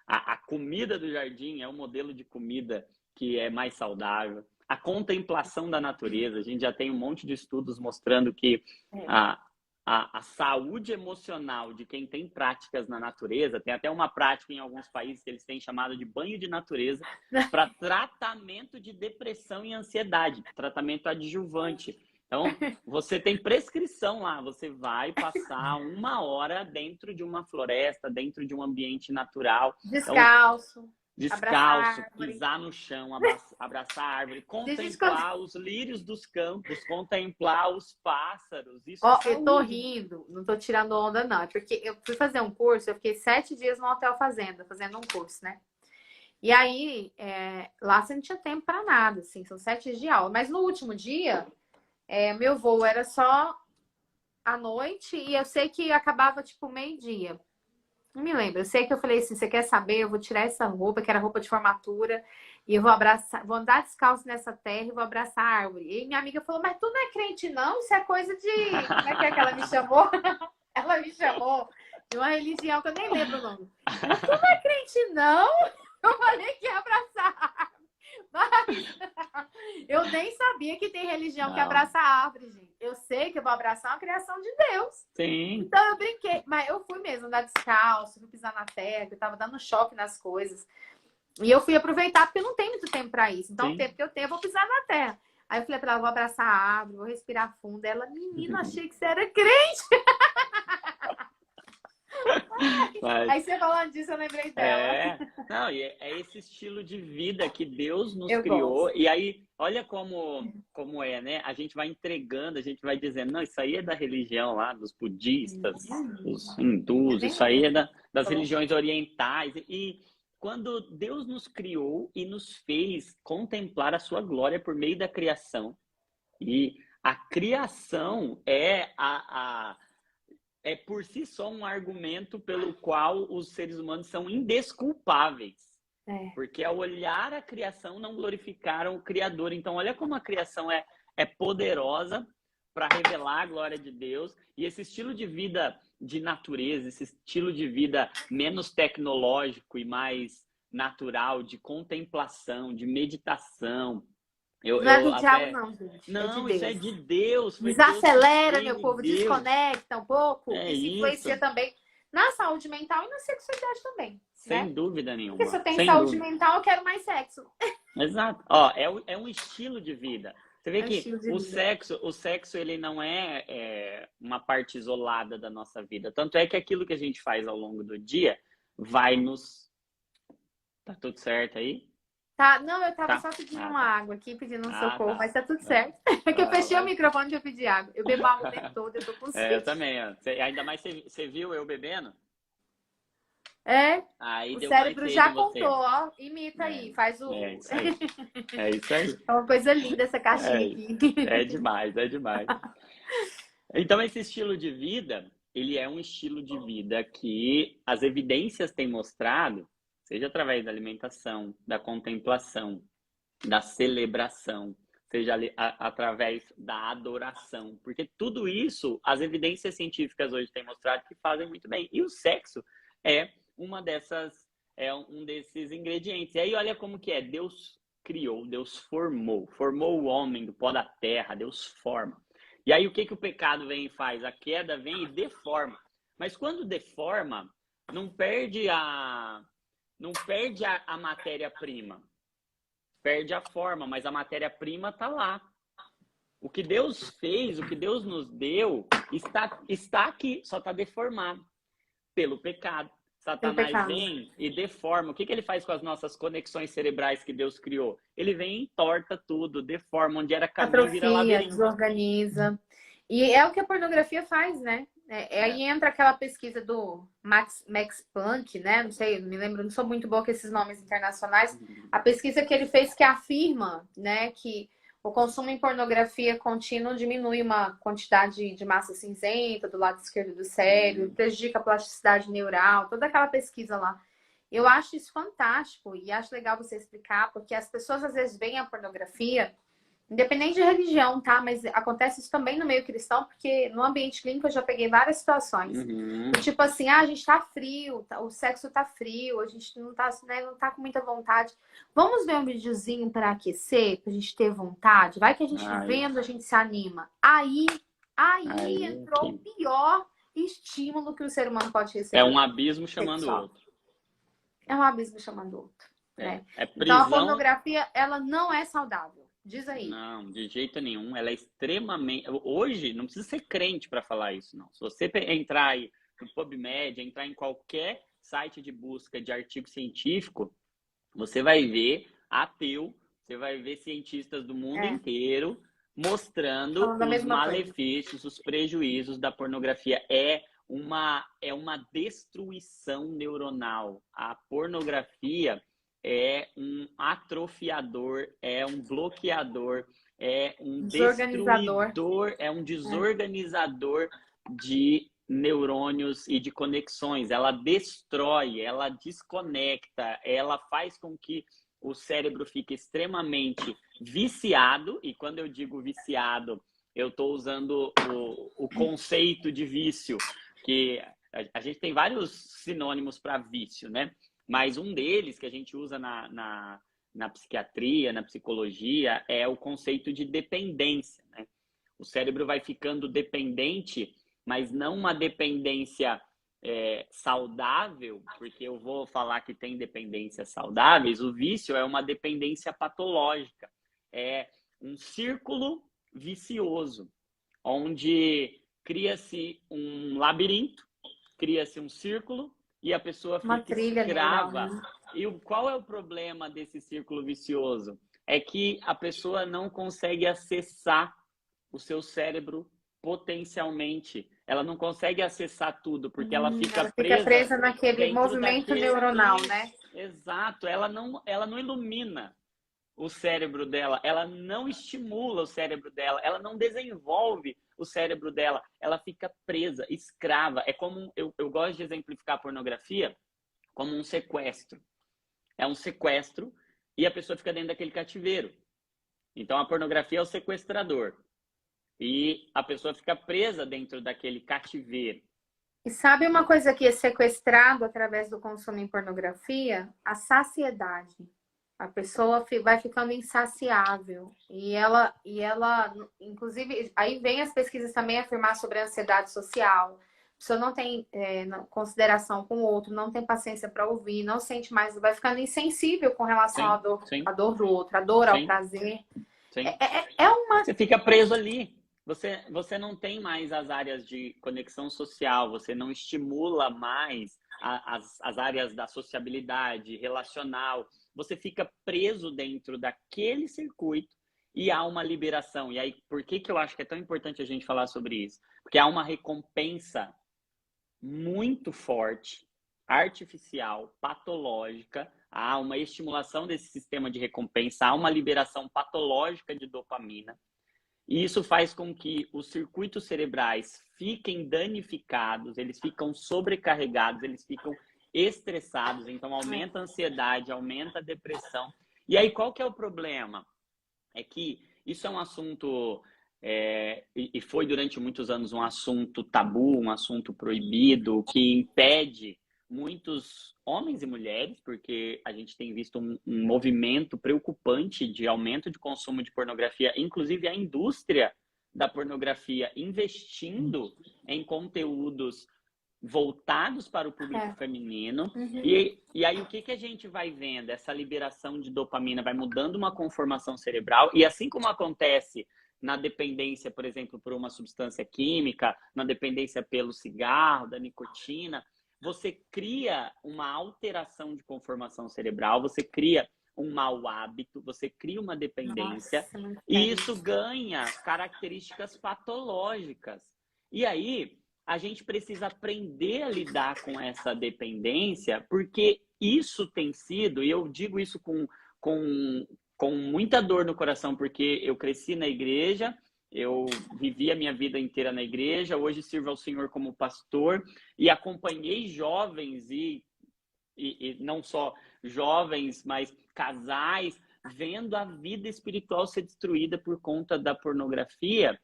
a comida do jardim é um modelo de comida que é mais saudável. A contemplação da natureza, a gente já tem um monte de estudos mostrando que a saúde emocional de quem tem práticas na natureza, tem até uma prática em alguns países que eles têm chamado de banho de natureza, para tratamento de depressão e ansiedade, tratamento adjuvante. Então, você tem prescrição lá, você vai passar 1 hora dentro de uma floresta, dentro de um ambiente natural. Descalço. Descalço, pisar no chão, abraçar a árvore, contemplar os lírios dos campos, contemplar os pássaros. Isso eu tô rindo, não tô tirando onda, não. É porque eu fui fazer um curso, eu fiquei 7 dias no Hotel Fazenda, fazendo um curso, né? E aí, lá você não tinha tempo para nada, assim, são 7 dias de aula. Mas no último dia, meu voo era só à noite e eu sei que acabava, tipo, meio-dia. Não me lembro. Eu sei que eu falei assim, você quer saber? Eu vou tirar essa roupa, que era roupa de formatura, e eu vou andar descalço nessa terra e vou abraçar a árvore. E minha amiga falou, mas tu não é crente, não? Isso é coisa de... Como é que ela me chamou? Ela me chamou de uma religião que eu nem lembro o nome. Ela, tu não é crente, não? Eu falei que ia abraçar a árvore. Mas eu nem sabia que tem religião que abraça a árvore, gente. Eu sei que eu vou abraçar uma criação de Deus. Sim. Então eu brinquei, mas eu fui mesmo andar descalço, fui pisar na terra, eu tava dando choque nas coisas. E eu fui aproveitar, porque não tem muito tempo pra isso. Então, o tempo que eu tenho, eu vou pisar na terra. Aí eu falei pra ela, vou abraçar a árvore, vou respirar fundo. Ela, menina, achei que você era crente. Aí você falando disso, eu lembrei dela. Não, e é esse estilo de vida que Deus nos criou. Gosto. E aí, olha como é, né? A gente vai entregando, a gente vai dizendo, não, isso aí é da religião lá, dos budistas, dos hindus, isso aí é das religiões orientais. E quando Deus nos criou e nos fez contemplar a sua glória por meio da criação, e a criação é por si só um argumento pelo qual os seres humanos são indesculpáveis. Porque ao olhar a criação não glorificaram o Criador. Então, olha como a criação é poderosa para revelar a glória de Deus. E esse estilo de vida de natureza, esse estilo de vida menos tecnológico e mais natural, de contemplação, de meditação. Não é do diabo, não, gente. Não, isso é de Deus. Desacelera, meu povo, desconecta um pouco. Isso influencia também na saúde mental e na sexualidade também. Sem dúvida nenhuma. Porque se eu tenho saúde mental, eu quero mais sexo. Exato. É um estilo de vida. Você vê que o sexo ele não é uma parte isolada da nossa vida. Tanto é que aquilo que a gente faz ao longo do dia vai nos... Tá tudo certo aí? Tá, não, eu tava Tá? só pedindo Ah, uma tá. água aqui, pedindo um Ah, socorro, tá. mas tá tudo certo. É que eu Ah, fechei o vai. microfone e eu pedi água. Eu bebo água o tempo todo, eu tô com Eu sede. também, ó. Ainda mais você viu eu bebendo? É, Aí o deu mais cérebro sede em já contou, você. ó. Imita É, aí, faz é o. isso aí. É isso aí. É uma coisa linda essa caixinha É, aqui. é demais, é demais. Então, esse estilo de vida, ele é um estilo de vida que as evidências têm mostrado, seja através da alimentação, da contemplação, da celebração, seja através da adoração, porque tudo isso, as evidências científicas hoje têm mostrado que fazem muito bem. E o sexo é uma dessas, é um desses ingredientes. E aí olha como que é, Deus criou, Deus formou o homem do pó da terra, Deus forma. E aí o que que o pecado vem e faz? A queda vem e deforma. Mas quando deforma, não perde a matéria-prima, perde a forma, mas a matéria-prima está lá. O que Deus fez, o que Deus nos deu, está aqui, só está deformado pelo pecado. Pelo Satanás pecado. vem e deforma. O que ele faz com as nossas conexões cerebrais que Deus criou? Ele vem e entorta tudo, deforma. Onde era caminho, vira Atrofia, labirinto. desorganiza. E é o que a pornografia faz, né? É. Aí entra aquela pesquisa do Max Planck, né? Não sei, não me lembro, não sou muito boa com esses nomes internacionais. A pesquisa que ele fez que afirma, né, que o consumo em pornografia contínuo diminui uma quantidade de massa cinzenta do lado esquerdo do cérebro, prejudica a plasticidade neural, toda aquela pesquisa lá. Eu acho isso fantástico e acho legal você explicar, porque as pessoas às vezes veem a pornografia. Independente de religião, tá? Mas acontece isso também no meio cristão, porque no ambiente clínico eu já peguei várias situações. Uhum. Do tipo assim, ah, a gente tá frio, o sexo tá frio, a gente não tá, né, não tá com muita vontade. Vamos ver um videozinho para aquecer, pra gente ter vontade? Vai que a gente Aí, vendo, a gente se anima. Aí aí entrou o que pior estímulo que o ser humano pode é receber. um abismo chamando o Sexual. outro. É um abismo chamando o outro, É, né? é Então a prisão. pornografia, ela não é saudável. Diz aí. Não, de jeito nenhum. Ela é extremamente. Hoje, não precisa ser crente para falar isso, não. Se você entrar aí no PubMed, entrar em qualquer site de busca de artigo científico, você vai ver ateu, você vai ver cientistas do mundo É, inteiro mostrando falando a os mesma coisa. malefícios, os prejuízos da pornografia. É uma destruição neuronal. A pornografia é um atrofiador, é um bloqueador, é um Desorganizador. destruidor, é um É. desorganizador de neurônios e de conexões. Ela destrói, ela desconecta, ela faz com que o cérebro fique extremamente viciado. E quando eu digo viciado, eu estou usando o conceito de vício, que a gente tem vários sinônimos para vício, né? Mas um deles que a gente usa na psiquiatria, na psicologia, é o conceito de dependência, né? O cérebro vai ficando dependente, mas não uma dependência saudável, porque eu vou falar que tem dependências saudáveis. O vício é uma dependência patológica, é um círculo vicioso, onde cria-se um labirinto, cria-se um círculo e a pessoa Uma fica trilha neural, escrava. né? E qual é o problema desse círculo vicioso? É que a pessoa não consegue acessar o seu cérebro potencialmente. Ela não consegue acessar tudo, porque ela fica Ela fica presa presa naquele dentro movimento daquele. neuronal, né? Isso, exato. Ela não ilumina o cérebro dela, ela não estimula o cérebro dela, ela não desenvolve o cérebro dela, ela fica presa, escrava. É como, eu gosto de exemplificar a pornografia como um sequestro. É um sequestro e a pessoa fica dentro daquele cativeiro. Então a pornografia é o sequestrador e a pessoa fica presa dentro daquele cativeiro. E sabe uma coisa que é sequestrado através do consumo em pornografia? A saciedade. A pessoa vai ficando insaciável. E ela, inclusive, aí vem as pesquisas também afirmar sobre a ansiedade social. A pessoa não tem consideração com o outro, não tem paciência para ouvir, não sente mais, vai ficando insensível com relação Sim, sim, à dor do outro, à dor, ao sim, prazer. sim. É uma. Você fica preso ali. Você não tem mais as áreas de conexão social, você não estimula mais as áreas da sociabilidade, relacional. você fica preso dentro daquele circuito e há uma liberação. E aí, por que eu acho que é tão importante a gente falar sobre isso? Porque há uma recompensa muito forte, artificial, patológica, há uma estimulação desse sistema de recompensa, há uma liberação patológica de dopamina, e isso faz com que os circuitos cerebrais fiquem danificados, eles ficam sobrecarregados, eles ficam estressados, então aumenta a ansiedade, aumenta a depressão. E aí, qual que é o problema? É que isso é um assunto, e foi durante muitos anos um assunto tabu, um assunto proibido, que impede muitos homens e mulheres, porque a gente tem visto um movimento preocupante de aumento de consumo de pornografia, inclusive a indústria da pornografia investindo em conteúdos voltados para o público feminino. E aí, o que a gente vai vendo? Essa liberação de dopamina vai mudando uma conformação cerebral, e assim como acontece na dependência, por exemplo, por uma substância química, na dependência pelo cigarro, da nicotina, você cria uma alteração de conformação cerebral, você cria um mau hábito, você cria uma dependência, e isso ganha características patológicas. E aí, a gente precisa aprender a lidar com essa dependência, porque isso tem sido, e eu digo isso com muita dor no coração, porque eu cresci na igreja, eu vivi a minha vida inteira na igreja, hoje sirvo ao Senhor como pastor e acompanhei jovens e não só jovens, mas casais, vendo a vida espiritual ser destruída por conta da pornografia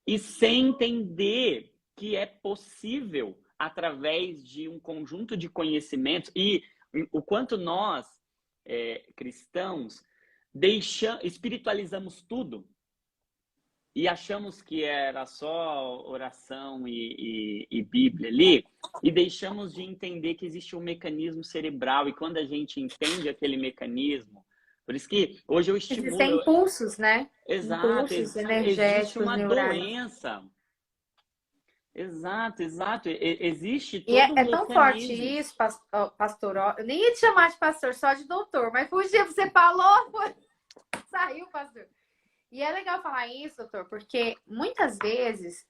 e sem entender que é possível através de um conjunto de conhecimentos e o quanto nós, cristãos, espiritualizamos tudo e achamos que era só oração e Bíblia ali, e deixamos de entender que existe um mecanismo cerebral, e quando a gente entende aquele mecanismo, por isso que hoje eu estimulo... Existem impulsos, né? Exato, impulsos energéticos, existe uma neurais. doença. Exato. Existe todo E é um tão forte mecanismo. isso, pastor. Eu nem ia te chamar de pastor, só de doutor, mas fugiu, você falou, saiu, pastor. E é legal falar isso, doutor, porque muitas vezes,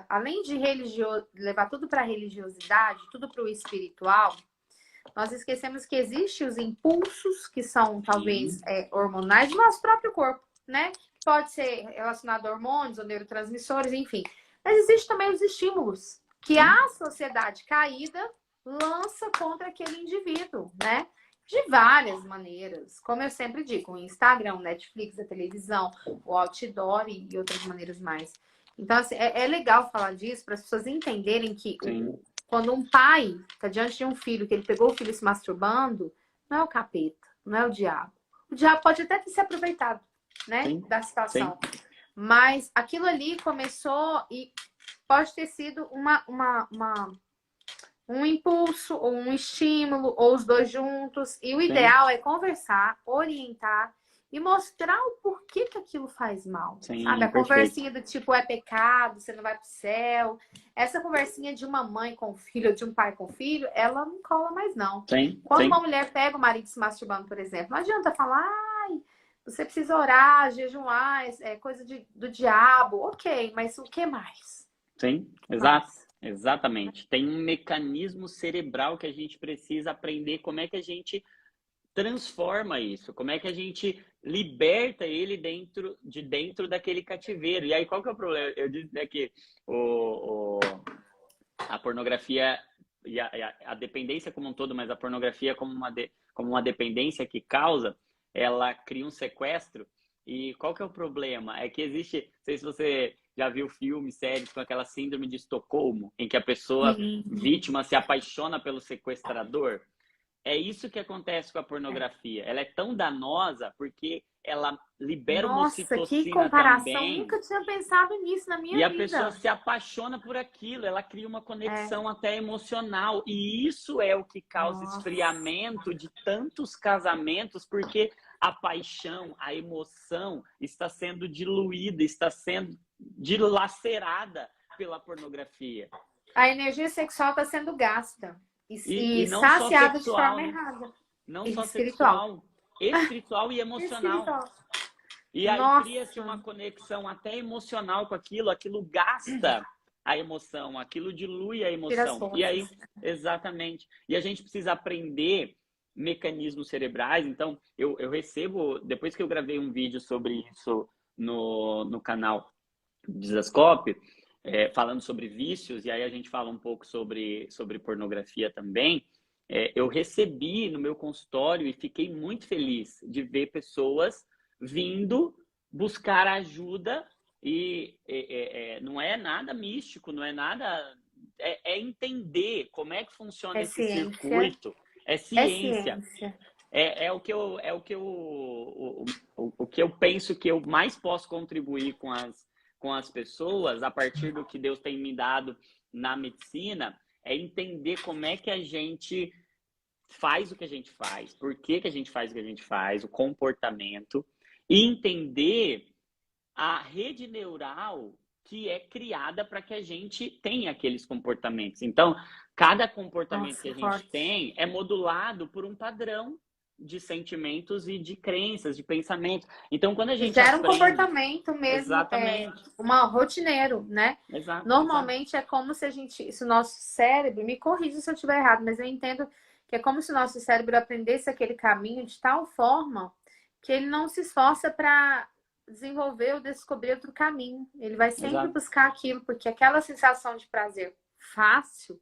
além de levar tudo para a religiosidade, tudo para o espiritual, nós esquecemos que existem os impulsos que são, talvez, hormonais do nosso próprio corpo, né? Pode ser relacionado a hormônios ou neurotransmissores, enfim. Mas existem também os estímulos que a sociedade caída lança contra aquele indivíduo, né? De várias maneiras. Como eu sempre digo, o Instagram, o Netflix, a televisão, o outdoor e outras maneiras mais. Então, assim, é legal falar disso para as pessoas entenderem que quando um pai está diante de um filho, que ele pegou o filho se masturbando, não é o capeta, não é o diabo. O diabo pode até ter se aproveitado, né, da situação. Sim. Mas aquilo ali começou e pode ter sido um impulso, ou um estímulo, ou os dois juntos. E o ideal é conversar, orientar e mostrar o porquê que aquilo faz mal. Sim, sabe? A conversinha do tipo, é pecado, você não vai pro céu. Essa conversinha de uma mãe com o filho, ou de um pai com o filho, ela não cola mais, não. Quando uma mulher pega o marido se masturbando, por exemplo, não adianta falar, ai, você precisa orar, jejuar, é coisa do diabo. Ok, mas o que mais? Sim, exato. Exatamente. Tem um mecanismo cerebral que a gente precisa aprender como é que a gente transforma isso, como é que a gente liberta ele dentro daquele cativeiro. E aí, qual que é o problema? Eu disse, né, que a pornografia e a dependência como um todo, mas a pornografia como uma dependência que causa, ela cria um sequestro. E qual que é o problema? É que existe, não sei se você já viu filmes, séries com aquela síndrome de Estocolmo, em que a pessoa vítima se apaixona pelo sequestrador. É isso que acontece com a pornografia. Ela é tão danosa porque ela libera uma ocitocina também. Que comparação! Nunca tinha pensado nisso na minha vida. E a pessoa se apaixona por aquilo, ela cria uma conexão até emocional. E isso é o que causa esfriamento de tantos casamentos, porque a paixão, a emoção está sendo diluída, está sendo dilacerada pela pornografia. A energia sexual está sendo gasta e saciada de forma errada. Não só sexual. espiritual e emocional. Espiritual. E aí Nossa. cria-se uma conexão até emocional com aquilo, aquilo gasta a emoção, aquilo dilui a emoção. E aí, exatamente. E a gente precisa aprender mecanismos cerebrais. Então, eu recebo, depois que eu gravei um vídeo sobre isso no canal Desascope, falando sobre vícios, e aí a gente fala um pouco sobre pornografia também, eu recebi no meu consultório e fiquei muito feliz de ver pessoas vindo buscar ajuda e não é nada místico, não é nada... É entender como é que funciona esse circuito. É ciência. O que eu penso que eu mais posso contribuir com as pessoas, a partir do que Deus tem me dado na medicina, é entender como é que a gente faz o que a gente faz, por que a gente faz o que a gente faz, o comportamento, e entender a rede neural que é criada para que a gente tenha aqueles comportamentos. Então, cada comportamento que a gente tem é modulado por um padrão de sentimentos e de crenças, de pensamentos. Então, quando a gente gera um comportamento mesmo, uma rotineiro, né? Exato, normalmente é como se se o nosso cérebro, me corrija se eu estiver errado, mas eu entendo que é como se o nosso cérebro aprendesse aquele caminho de tal forma que ele não se esforça para desenvolver ou descobrir outro caminho. Ele vai sempre buscar aquilo, porque aquela sensação de prazer fácil,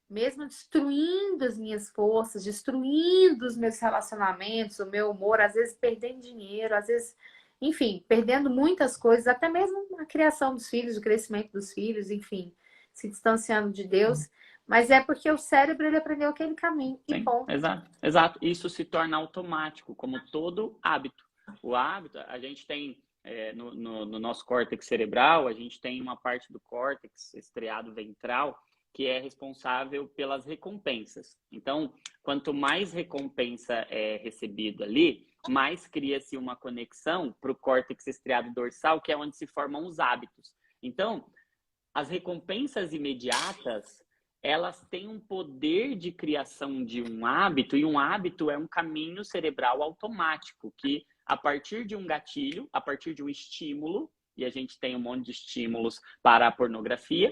mesmo destruindo as minhas forças, destruindo os meus relacionamentos, o meu humor, às vezes perdendo dinheiro, às vezes, enfim, perdendo muitas coisas, até mesmo a criação dos filhos, o crescimento dos filhos, enfim, se distanciando de Deus. Mas é porque o cérebro, ele aprendeu aquele caminho. E ponto. Exato. Isso se torna automático, como todo hábito. O hábito, a gente tem... no nosso córtex cerebral, a gente tem uma parte do córtex estriado ventral que é responsável pelas recompensas. Então, quanto mais recompensa é recebida ali, mais cria-se uma conexão para o córtex estriado dorsal, que é onde se formam os hábitos. Então, as recompensas imediatas, elas têm um poder de criação de um hábito, e um hábito é um caminho cerebral automático, que a partir de um gatilho, a partir de um estímulo, e a gente tem um monte de estímulos para a pornografia,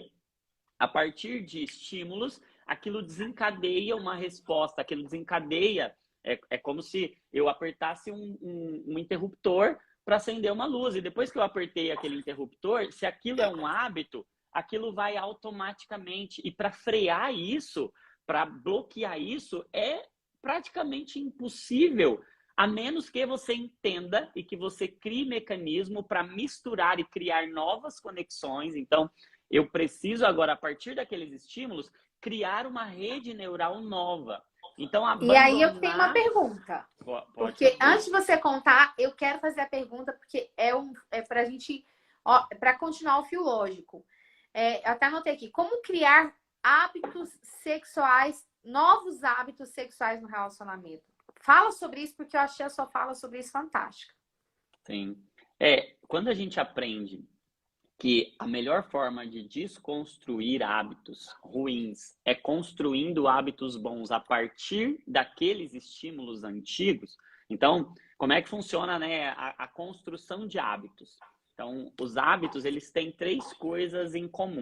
a partir de estímulos, aquilo desencadeia uma resposta, aquilo desencadeia, é como se eu apertasse um interruptor para acender uma luz, e depois que eu apertei aquele interruptor, se aquilo é um hábito, aquilo vai automaticamente, e para frear isso, para bloquear isso, é praticamente impossível, a menos que você entenda e que você crie mecanismo para misturar e criar novas conexões. Então, eu preciso agora, a partir daqueles estímulos, criar uma rede neural nova. Então, abandonar... E aí eu tenho uma pergunta. Porque antes de você contar, eu quero fazer a pergunta, porque é para a gente, para continuar o fio lógico. Eu até anotei aqui, como criar hábitos sexuais, novos hábitos sexuais no relacionamento? Fala sobre isso, porque eu achei a sua fala sobre isso fantástica. Sim. Quando a gente aprende que a melhor forma de desconstruir hábitos ruins é construindo hábitos bons a partir daqueles estímulos antigos. Então, como é que funciona, né, a construção de hábitos? Então, os hábitos, eles têm 3 coisas em comum.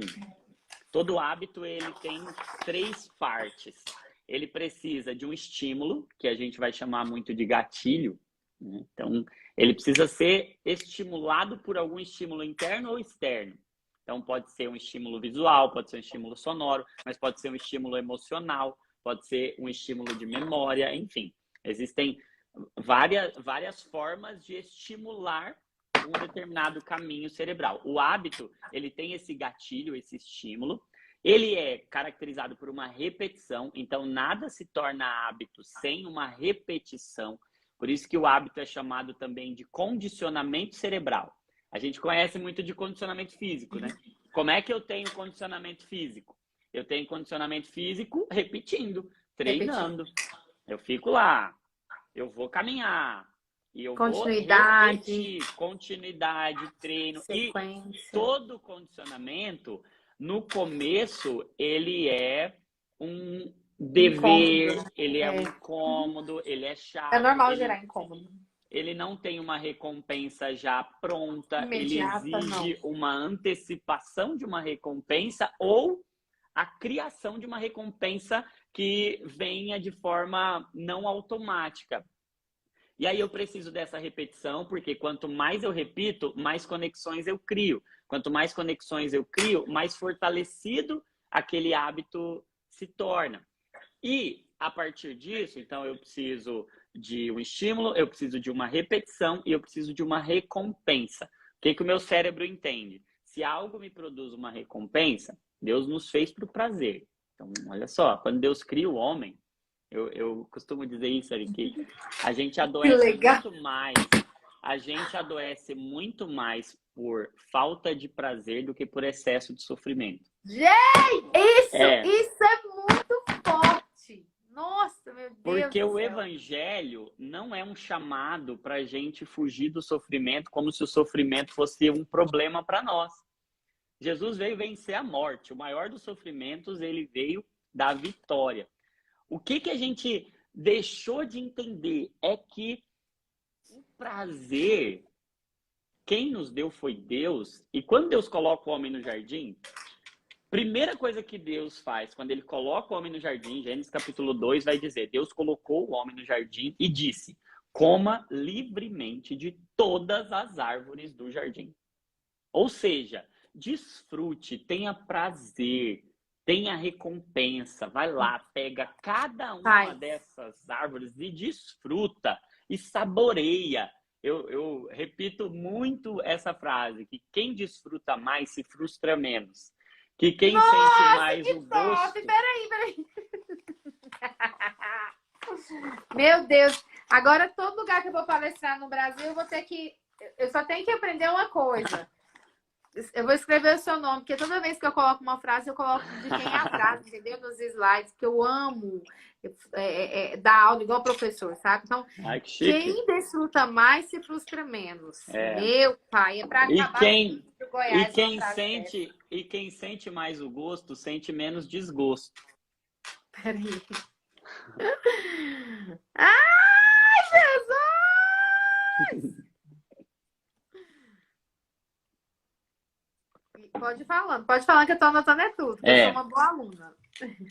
Todo hábito, ele tem 3 partes. Ele precisa de um estímulo, que a gente vai chamar muito de gatilho, né? Então, ele precisa ser estimulado por algum estímulo interno ou externo. Então, pode ser um estímulo visual, pode ser um estímulo sonoro, mas pode ser um estímulo emocional, pode ser um estímulo de memória, enfim. Existem várias formas de estimular um determinado caminho cerebral. O hábito, ele tem esse gatilho, esse estímulo. Ele é caracterizado por uma repetição, então nada se torna hábito sem uma repetição. Por isso que o hábito é chamado também de condicionamento cerebral. A gente conhece muito de condicionamento físico, né? Como é que eu tenho condicionamento físico? Eu tenho condicionamento físico repetindo, treinando. Eu fico lá, eu vou caminhar, e eu vou repetir, continuidade, treino. Sequência. E todo condicionamento, no começo, ele é um Incômodo, dever, né? ele é um incômodo, ele é É chato, normal gerar incômodo. ele não tem uma recompensa já pronta, ele Imediata, não. exige uma antecipação de uma recompensa ou a criação de uma recompensa que venha de forma não automática. E aí eu preciso dessa repetição, porque quanto mais eu repito, mais conexões eu crio. Quanto mais conexões eu crio, mais fortalecido aquele hábito se torna. E a partir disso, então eu preciso de um estímulo, eu preciso de uma repetição e eu preciso de uma recompensa. O que o meu cérebro entende? Se algo me produz uma recompensa, Deus nos fez para o prazer. Então, olha só, quando Deus cria o homem, eu costumo dizer isso, Ari, que a gente Que adoece legal. muito mais. A gente adoece muito mais por falta de prazer do que por excesso de sofrimento. Gente, É, isso é muito forte. Nossa, meu Deus porque do o céu. evangelho não é um chamado para a gente fugir do sofrimento como se o sofrimento fosse um problema para nós. Jesus veio vencer a morte. O maior dos sofrimentos, ele veio dar vitória. O que a gente deixou de entender é que o prazer, quem nos deu foi Deus. E quando Deus coloca o homem no jardim, primeira coisa que Deus faz quando ele coloca o homem no jardim, Gênesis capítulo 2 vai dizer, Deus colocou o homem no jardim e disse, coma livremente de todas as árvores do jardim. Ou seja, desfrute, tenha prazer, tenha recompensa, vai lá, pega cada uma Faz. dessas árvores e desfruta e saboreia. Eu repito muito essa frase, que quem desfruta mais se frustra menos. Que quem sente Nossa, mais que o top! gosto. Peraí. Meu Deus. Agora, todo lugar que eu vou palestrar no Brasil, eu vou ter que... Eu só tenho que aprender uma coisa. Eu vou escrever o seu nome, porque toda vez que eu coloco uma frase, eu coloco de quem é a frase, entendeu? Nos slides, porque eu amo dar aula igual professor, sabe? Então, Ai, que chique. quem desfruta mais se frustra menos. É. Meu pai, é para E acabar com quem, o Goiás uma frase dessa. e quem sente mais o gosto, sente menos desgosto. Peraí. Ai, Jesus! Pode falando que eu tô anotando tudo, que eu sou uma boa aluna.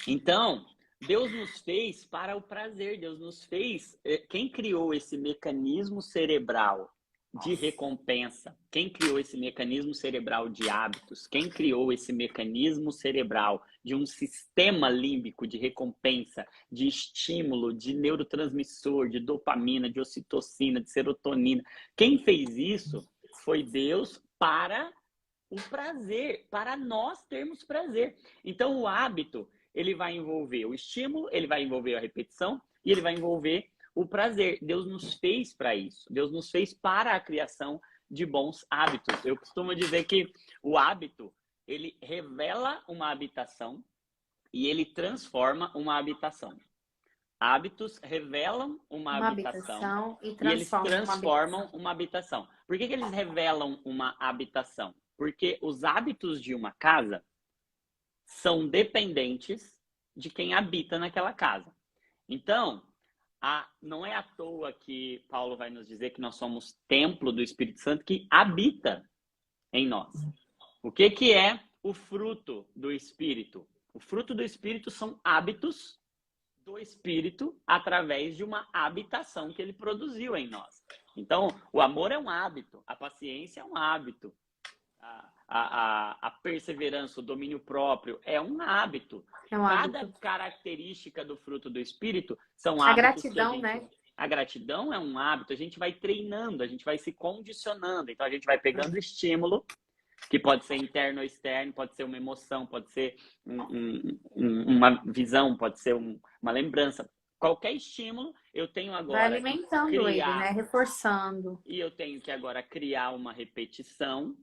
Então, Deus nos fez para o prazer, Deus nos fez. Quem criou esse mecanismo cerebral de recompensa? Quem criou esse mecanismo cerebral de hábitos? Quem criou esse mecanismo cerebral de um sistema límbico de recompensa, de estímulo, de neurotransmissor, de dopamina, de ocitocina, de serotonina? Quem fez isso foi Deus para o prazer, para nós termos prazer. Então, o hábito, ele vai envolver o estímulo, ele vai envolver a repetição e ele vai envolver o prazer. Deus nos fez para isso. Deus nos fez para a criação de bons hábitos. Eu costumo dizer que o hábito, ele revela uma habitação e ele transforma uma habitação. Hábitos revelam uma habitação e eles transformam uma habitação. uma habitação. Por que eles revelam uma habitação? Porque os hábitos de uma casa são dependentes de quem habita naquela casa. Então, não é à toa que Paulo vai nos dizer que nós somos templo do Espírito Santo que habita em nós. O que é o fruto do Espírito? O fruto do Espírito são hábitos do Espírito através de uma habitação que ele produziu em nós. Então, o amor é um hábito, a paciência é um hábito, a perseverança, o domínio próprio é um hábito. Cada característica do fruto do Espírito são hábitos. A gratidão, né? A gratidão é um hábito, a gente vai treinando, a gente vai se condicionando. Então, a gente vai pegando estímulo, que pode ser interno ou externo, pode ser uma emoção, pode ser uma visão, pode ser uma lembrança. Qualquer estímulo, eu tenho agora vai alimentando que criar, ele, né? Reforçando. E eu tenho que agora criar uma repetição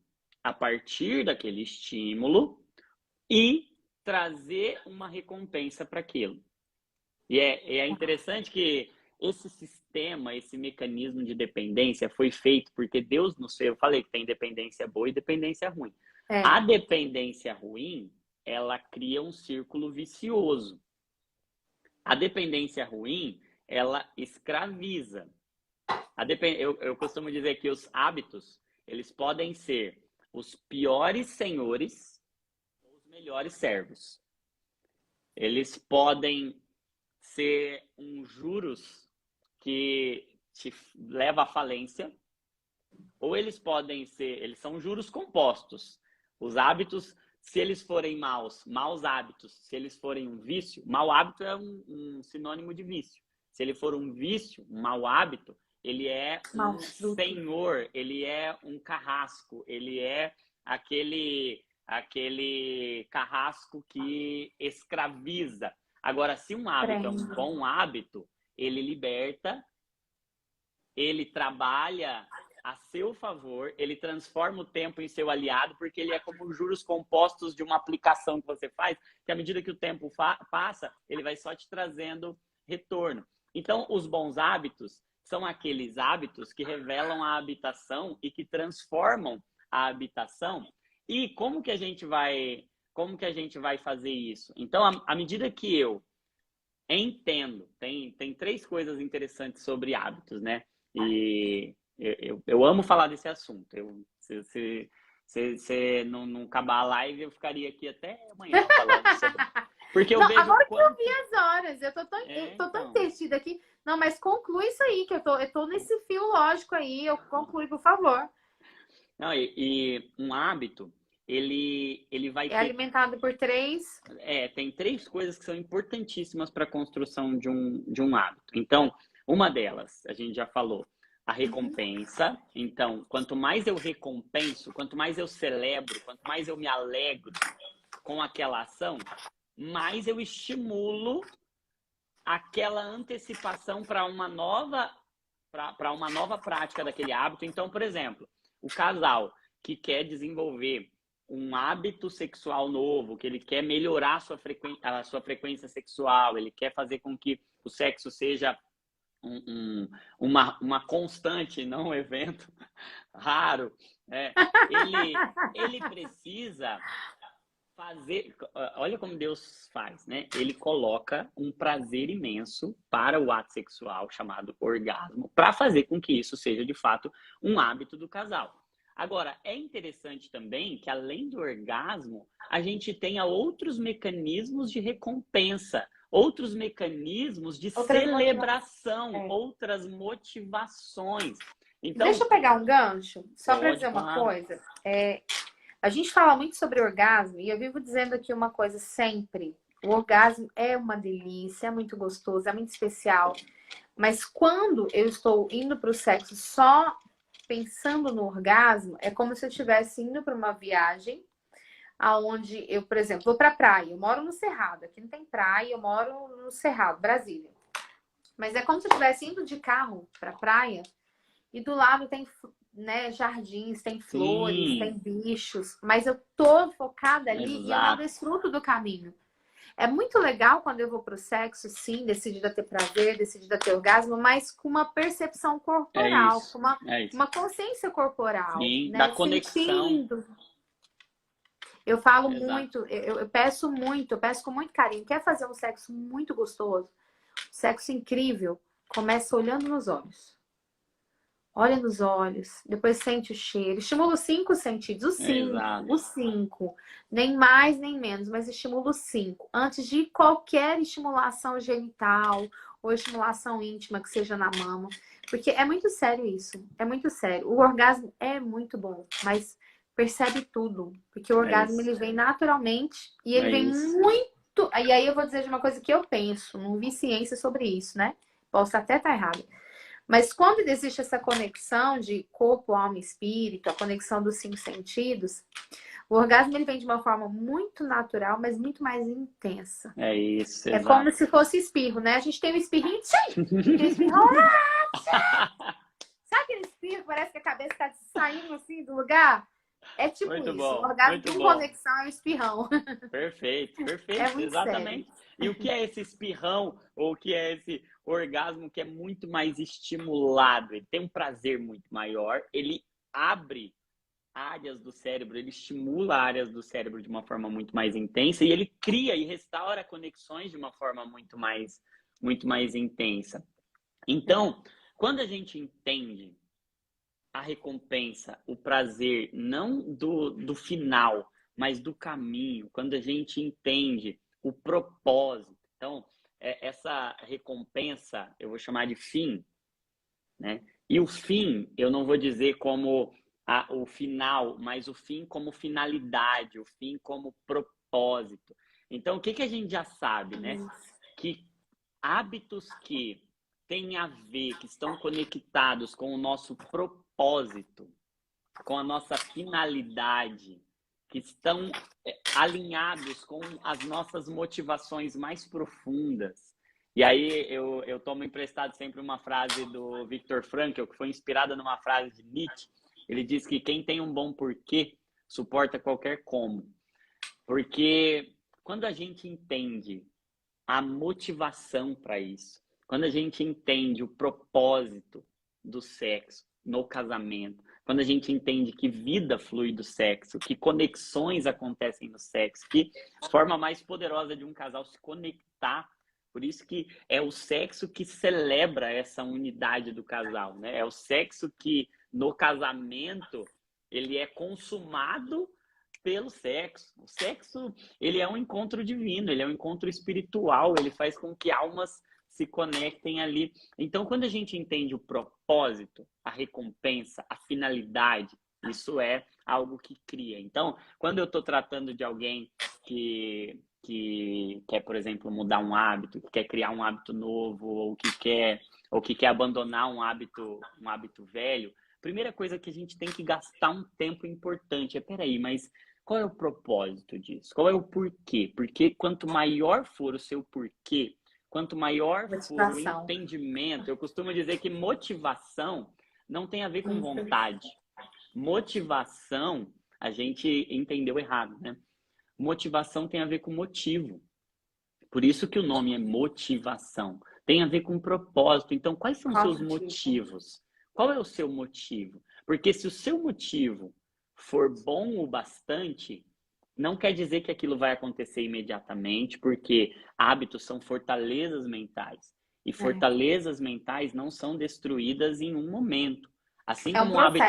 a partir daquele estímulo e trazer uma recompensa para aquilo. E é interessante que esse sistema, esse mecanismo de dependência foi feito porque Deus nos fez. Eu falei que tem dependência boa e dependência ruim. A dependência ruim, ela cria um círculo vicioso. A dependência ruim, ela escraviza. Eu costumo dizer que os hábitos, eles podem ser os piores senhores ou os melhores servos. Eles podem ser juros que te leva à falência, ou eles são juros compostos. Os hábitos, se eles forem maus hábitos, se eles forem um vício, mau hábito é um sinônimo de vício. Se ele for um vício, um mau hábito, ele é um senhor, ele é um carrasco, ele é aquele carrasco que escraviza. Agora, se um hábito é um bom hábito, ele liberta, ele trabalha a seu favor, ele transforma o tempo em seu aliado, porque ele é como os juros compostos de uma aplicação que você faz, que à medida que o tempo passa, ele vai só te trazendo retorno. Então, os bons hábitos são aqueles hábitos que revelam a habitação e que transformam a habitação. E como que a gente vai fazer isso? Então, à medida que eu entendo, tem 3 coisas interessantes sobre hábitos, né? E eu amo falar desse assunto. Se não acabar a live, eu ficaria aqui até amanhã falando sobre. Porque eu vejo agora que eu vi as horas, eu tô tão entretida aqui. Não, mas conclui isso aí, que eu tô nesse fio lógico aí. Conclui, por favor. Não, e um hábito, ele vai ter... alimentado por 3... tem 3 coisas que são importantíssimas para a construção de um hábito. Então, uma delas, a gente já falou, a recompensa. Então, quanto mais eu recompenso, quanto mais eu celebro, quanto mais eu me alegro com aquela ação, mais eu estimulo aquela antecipação para uma nova prática daquele hábito. Então, por exemplo, o casal que quer desenvolver um hábito sexual novo, que ele quer melhorar a sua frequência sexual, ele quer fazer com que o sexo seja uma constante, não um evento raro, ele precisa fazer... Olha como Deus faz, né? Ele coloca um prazer imenso para o ato sexual, chamado orgasmo, para fazer com que isso seja, de fato, um hábito do casal. Agora, é interessante também que, além do orgasmo, a gente tenha outros mecanismos de recompensa, outros mecanismos de celebração, outras motivações. Então, deixa eu pegar um gancho, só para dizer uma coisa. A gente fala muito sobre orgasmo, e eu vivo dizendo aqui uma coisa sempre. O orgasmo é uma delícia, é muito gostoso, é muito especial. Mas quando eu estou indo para o sexo só pensando no orgasmo, é como se eu estivesse indo para uma viagem aonde eu, por exemplo, vou para a praia. Eu moro no Cerrado, aqui não tem praia, eu moro no Cerrado, Brasília. Mas é como se eu estivesse indo de carro para a praia e do lado tem, né, jardins, tem flores, tem bichos, mas eu tô focada ali e eu não desfruto do caminho. É muito legal quando eu vou pro sexo, sim, decidida a ter prazer, decidida a ter orgasmo, mas com uma percepção corporal, com uma consciência corporal. Sim, né? Da conexão. Sentindo. Eu falo muito, eu peço com muito carinho. Quer fazer um sexo muito gostoso, sexo incrível, começa olhando nos olhos. Olha nos olhos, depois sente o cheiro. Estimula os 5 sentidos. Os 5. Nem mais, nem menos, mas estimula os 5. Antes de qualquer estimulação genital ou estimulação íntima que seja na mama. Porque é muito sério isso. É muito sério. O orgasmo é muito bom, mas percebe tudo. Porque o orgasmo ele vem naturalmente e ele vem muito... E aí eu vou dizer de uma coisa que eu penso. Não vi ciência sobre isso, né? Posso até estar errada. Mas quando existe essa conexão de corpo, alma e espírito, a conexão dos 5 sentidos, o orgasmo ele vem de uma forma muito natural, mas muito mais intensa. É isso, É como se fosse espirro, né? A gente tem um espirrinho, aquele espirrão, sabe aquele espirro que parece que a cabeça está saindo assim do lugar? É tipo muito isso, bom, o orgasmo de conexão é um espirrão. Perfeito, Sério. exatamente. E o que é esse espirrão, ou o que é esse orgasmo que é muito mais estimulado? Ele tem um prazer muito maior, ele abre áreas do cérebro, ele estimula áreas do cérebro de uma forma muito mais intensa e ele cria e restaura conexões de uma forma muito mais intensa. Então, quando a gente entende a recompensa, o prazer, não do final, mas do caminho, quando a gente entende o propósito. Então, essa recompensa, eu vou chamar de fim, né? E o fim, eu não vou dizer como o final, mas o fim como finalidade, o fim como propósito. Então, o que que a gente já sabe, né? Que hábitos que têm a ver, que estão conectados com o nosso propósito, com a nossa finalidade, que estão alinhados com as nossas motivações mais profundas. E aí eu tomo emprestado sempre uma frase do Viktor Frankl, que foi inspirada numa frase de Nietzsche. Ele diz que quem tem um bom porquê suporta qualquer como. Porque quando a gente entende a motivação para isso, quando a gente entende o propósito do sexo no casamento, quando a gente entende que vida flui do sexo, que conexões acontecem no sexo, que forma mais poderosa de um casal se conectar. Por isso que é o sexo que celebra essa unidade do casal, né? É o sexo que no casamento ele é consumado pelo sexo. O sexo, ele é um encontro divino, ele é um encontro espiritual, ele faz com que almas se conectem ali. Então, quando a gente entende o propósito, a recompensa, a finalidade, isso é algo que cria. Então, quando eu estou tratando de alguém que quer, por exemplo, mudar um hábito, que quer criar um hábito novo, ou que quer abandonar um hábito velho, a primeira coisa que a gente tem que gastar um tempo importante é, peraí, mas qual é o propósito disso? Qual é o porquê? Porque quanto maior for o seu porquê, quanto maior for o entendimento, eu costumo dizer que motivação não tem a ver com vontade. Motivação, a gente entendeu errado, né? Motivação tem a ver com motivo. Por isso que o nome é motivação. Tem a ver com propósito. Então, quais são os seus motivos? Qual é o seu motivo? Porque se o seu motivo for bom o bastante, não quer dizer que aquilo vai acontecer imediatamente, porque hábitos são fortalezas mentais. E fortalezas mentais não são destruídas em um momento. Assim como um hábito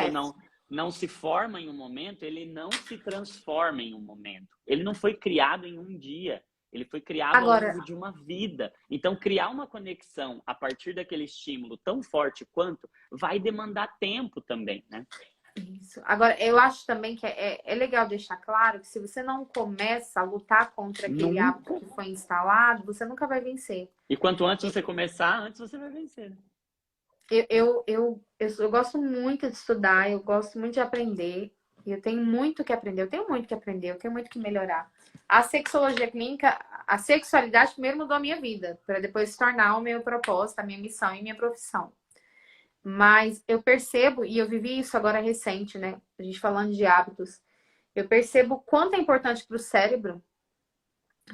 não se forma em um momento, ele não se transforma em um momento. Ele não foi criado em um dia. Ele foi criado ao longo de uma vida. Então, criar uma conexão a partir daquele estímulo tão forte quanto vai demandar tempo também, né? Isso. Agora, eu acho também que é legal deixar claro que se você não começa a lutar contra aquele hábito que foi instalado, você nunca vai vencer. E quanto antes você começar, antes você vai vencer. Eu gosto muito de estudar, eu gosto muito de aprender. Eu tenho muito que aprender, eu tenho muito que aprender, eu tenho muito que melhorar. A sexologia clínica, a sexualidade primeiro mudou a minha vida, para depois se tornar o meu propósito, a minha missão e minha profissão. Mas eu percebo, e eu vivi isso agora recente, né? A gente falando de hábitos. Eu percebo o quanto é importante para o cérebro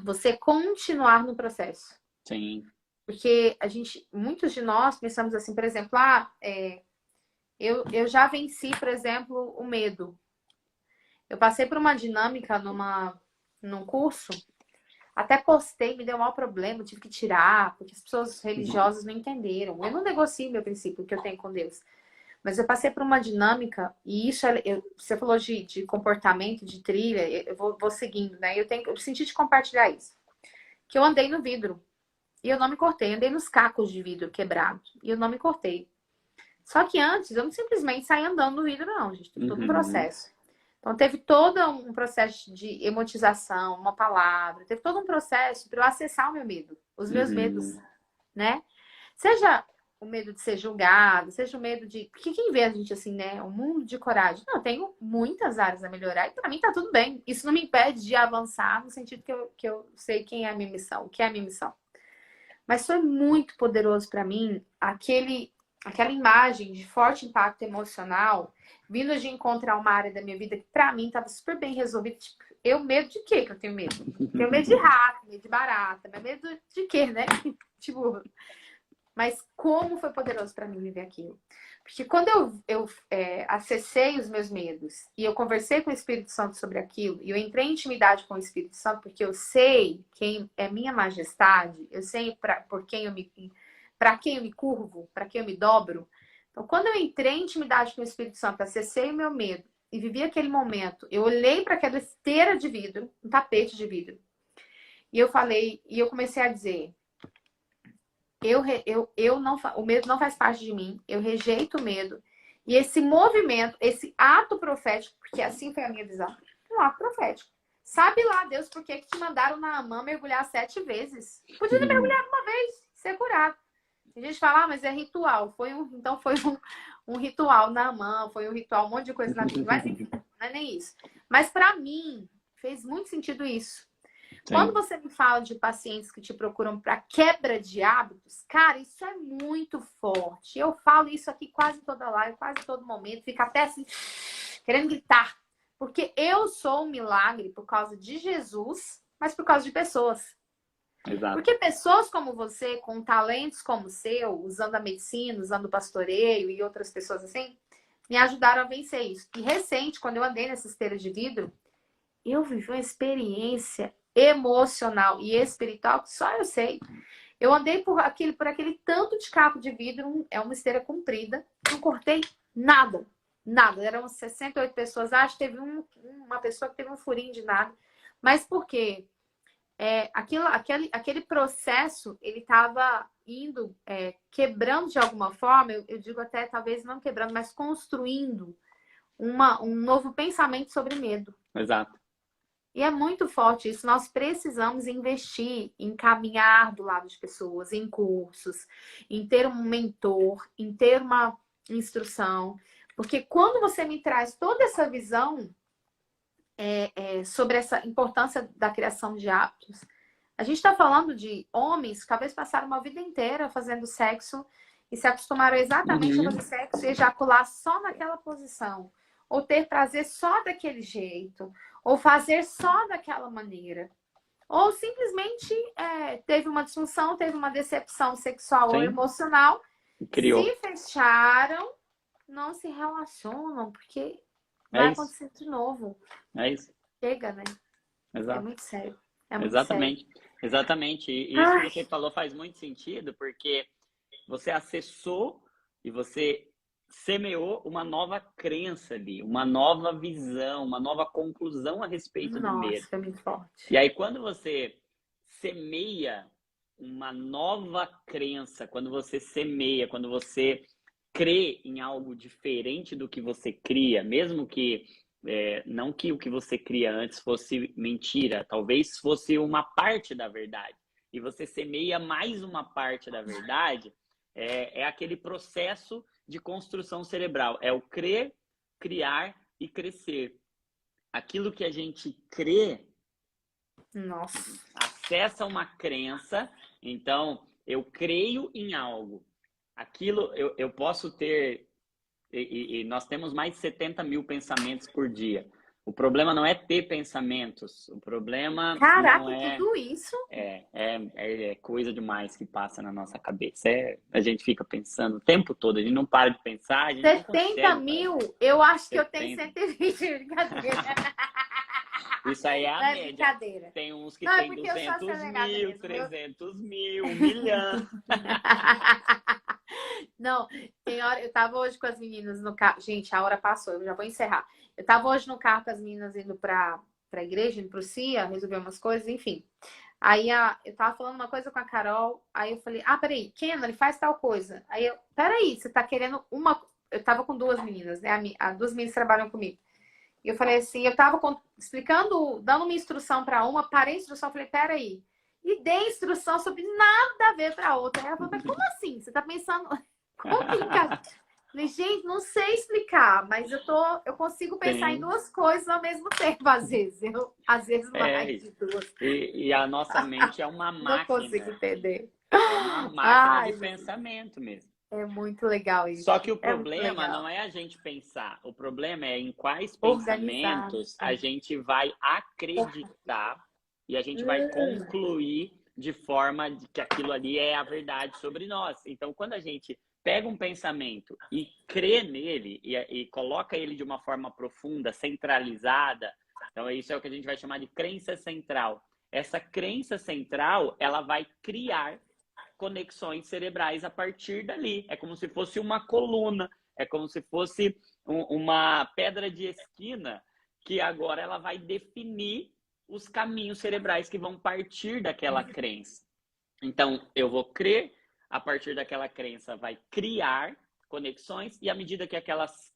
você continuar no processo. Sim. Porque muitos de nós pensamos assim, por exemplo, eu já venci, por exemplo, o medo. Eu passei por uma dinâmica num curso, até postei, me deu um maior problema, tive que tirar, porque as pessoas religiosas não entenderam. Eu não negocio meu princípio que eu tenho com Deus. Mas eu passei por uma dinâmica, e isso, você falou de comportamento, de trilha, eu vou seguindo, né? Eu senti de compartilhar isso. Que eu andei no vidro, e eu não me cortei. Andei nos cacos de vidro quebrado, e eu não me cortei. Só que antes, eu não simplesmente saí andando no vidro, não, gente. Teve todo um processo. Então, teve todo um processo de emotização, uma palavra. Teve todo um processo para eu acessar o meu medo. Os meus medos, né? Seja o medo de ser julgado, seja o medo de... Porque quem vê a gente assim, né? Um mundo de coragem. Não, eu tenho muitas áreas a melhorar e para mim tá tudo bem. Isso não me impede de avançar no sentido que eu sei quem é a minha missão, o que é a minha missão. Mas foi muito poderoso para mim aquela imagem de forte impacto emocional vindo de encontrar uma área da minha vida que pra mim tava super bem resolvida. Tipo, medo de quê que eu tenho medo? Tenho medo de rato, medo de barata, mas medo de quê, né? Tipo, Mas como foi poderoso para mim viver aquilo. Porque quando eu acessei os meus medos e eu conversei com o Espírito Santo sobre aquilo, e eu entrei em intimidade com o Espírito Santo, porque eu sei quem é minha majestade, eu sei para quem eu me curvo, para quem eu me dobro. Então, quando eu entrei em intimidade com o Espírito Santo, acessei o meu medo e vivi aquele momento, eu olhei para aquela esteira de vidro, um tapete de vidro, e eu falei, e eu comecei a dizer: eu não, o medo não faz parte de mim, eu rejeito o medo. E esse movimento, esse ato profético, porque assim foi a minha visão, um ato profético. Sabe lá, Deus, por que te mandaram Naamã mergulhar 7 vezes? Podia ter mergulhado uma vez, ser curado. A gente fala, mas é ritual. Então foi um ritual Naamã, foi um ritual, um monte de coisa na Bíblia. Mas enfim, não é nem isso. Mas para mim, fez muito sentido isso. Sim. Quando você me fala de pacientes que te procuram para quebra de hábitos, cara, isso é muito forte. Eu falo isso aqui quase toda live, quase todo momento, fica até assim, querendo gritar. Porque eu sou um milagre por causa de Jesus, mas por causa de pessoas. Exato. Porque pessoas como você, com talentos como o seu, usando a medicina, usando o pastoreio e outras pessoas assim, me ajudaram a vencer isso. E recente, quando eu andei nessa esteira de vidro, eu vivi uma experiência emocional e espiritual que só eu sei. Eu andei por aquele tanto de caco de vidro, é uma esteira comprida, não cortei nada. Nada. Eram 68 pessoas. Acho que teve uma pessoa que teve um furinho de nada. Mas por quê? Aquele processo, ele estava indo, quebrando de alguma forma, eu digo até talvez não quebrando, mas construindo um novo pensamento sobre medo. Exato. E é muito forte isso. Nós precisamos investir em caminhar do lado de pessoas, em cursos, em ter um mentor, em ter uma instrução. Porque quando você me traz toda essa visão sobre essa importância da criação de hábitos, a gente está falando de homens que talvez passaram uma vida inteira fazendo sexo e se acostumaram exatamente a fazer sexo e ejacular só naquela posição. Ou ter prazer só daquele jeito. Ou fazer só daquela maneira. Ou simplesmente teve uma disfunção, teve uma decepção sexual ou emocional. Criou. Se fecharam, não se relacionam, porque vai acontecer de novo. É isso. Chega, né? Exato. É muito sério. É muito Exatamente. sério. Exatamente. E isso que você falou faz muito sentido, porque você acessou e você semeou uma nova crença ali, uma nova visão, uma nova conclusão a respeito do medo. Nossa, é muito forte. E aí, quando você semeia uma nova crença, quando você semeia, quando você crê em algo diferente do que você cria, mesmo que não que o que você cria antes fosse mentira, talvez fosse uma parte da verdade, e você semeia mais uma parte da verdade, é aquele processo de construção cerebral, é o crer, criar e crescer. Aquilo que a gente crê, Nossa, acessa uma crença, então eu creio em algo. Aquilo eu posso ter, e nós temos mais de 70 mil pensamentos por dia. O problema não é ter pensamentos, o problema caraca, não é... tudo isso? É coisa demais que passa na nossa cabeça. A gente fica pensando o tempo todo, a gente não para de pensar, a gente 70 mil? Eu acho que eu tenho 120, brincadeira. Isso aí é a não média. Brincadeira. Tem uns que não, tem 200 mil, mesmo. 300 mil, 1 milhão. Não, tem hora. Eu tava hoje com as meninas no carro. Gente, a hora passou, eu já vou encerrar. Eu tava hoje no carro com as meninas indo pra igreja, indo pro CIA, resolver umas coisas, enfim. Aí eu tava falando uma coisa com a Carol, aí eu falei, peraí, Kenan, ele faz tal coisa. Aí peraí, você tá querendo uma... Eu tava com 2 meninas, né? As 2 meninas trabalham comigo. E eu falei assim, eu tava explicando, dando uma instrução para uma, parei a instrução, falei, peraí. E dei instrução sobre nada a ver para outra. Aí ela falou, mas como assim? Você tá pensando... Complicado. Falei, gente, não sei explicar, mas eu consigo pensar em 2 coisas ao mesmo tempo, às vezes. Às vezes mais de 2. E a nossa mente é uma máquina. Não consigo entender. É uma máquina de pensamento mesmo. É muito legal isso. Só que o problema não é a gente pensar. O problema é em quais pensamentos a gente vai acreditar e a gente vai concluir de forma de que aquilo ali é a verdade sobre nós. Então, quando a gente pega um pensamento e crê nele e coloca ele de uma forma profunda, centralizada, então isso é o que a gente vai chamar de crença central. Essa crença central, ela vai criar conexões cerebrais a partir dali. É como se fosse uma coluna, é como se fosse uma pedra de esquina que agora ela vai definir os caminhos cerebrais que vão partir daquela crença. Então, eu vou crer, a partir daquela crença vai criar conexões e à medida que aquelas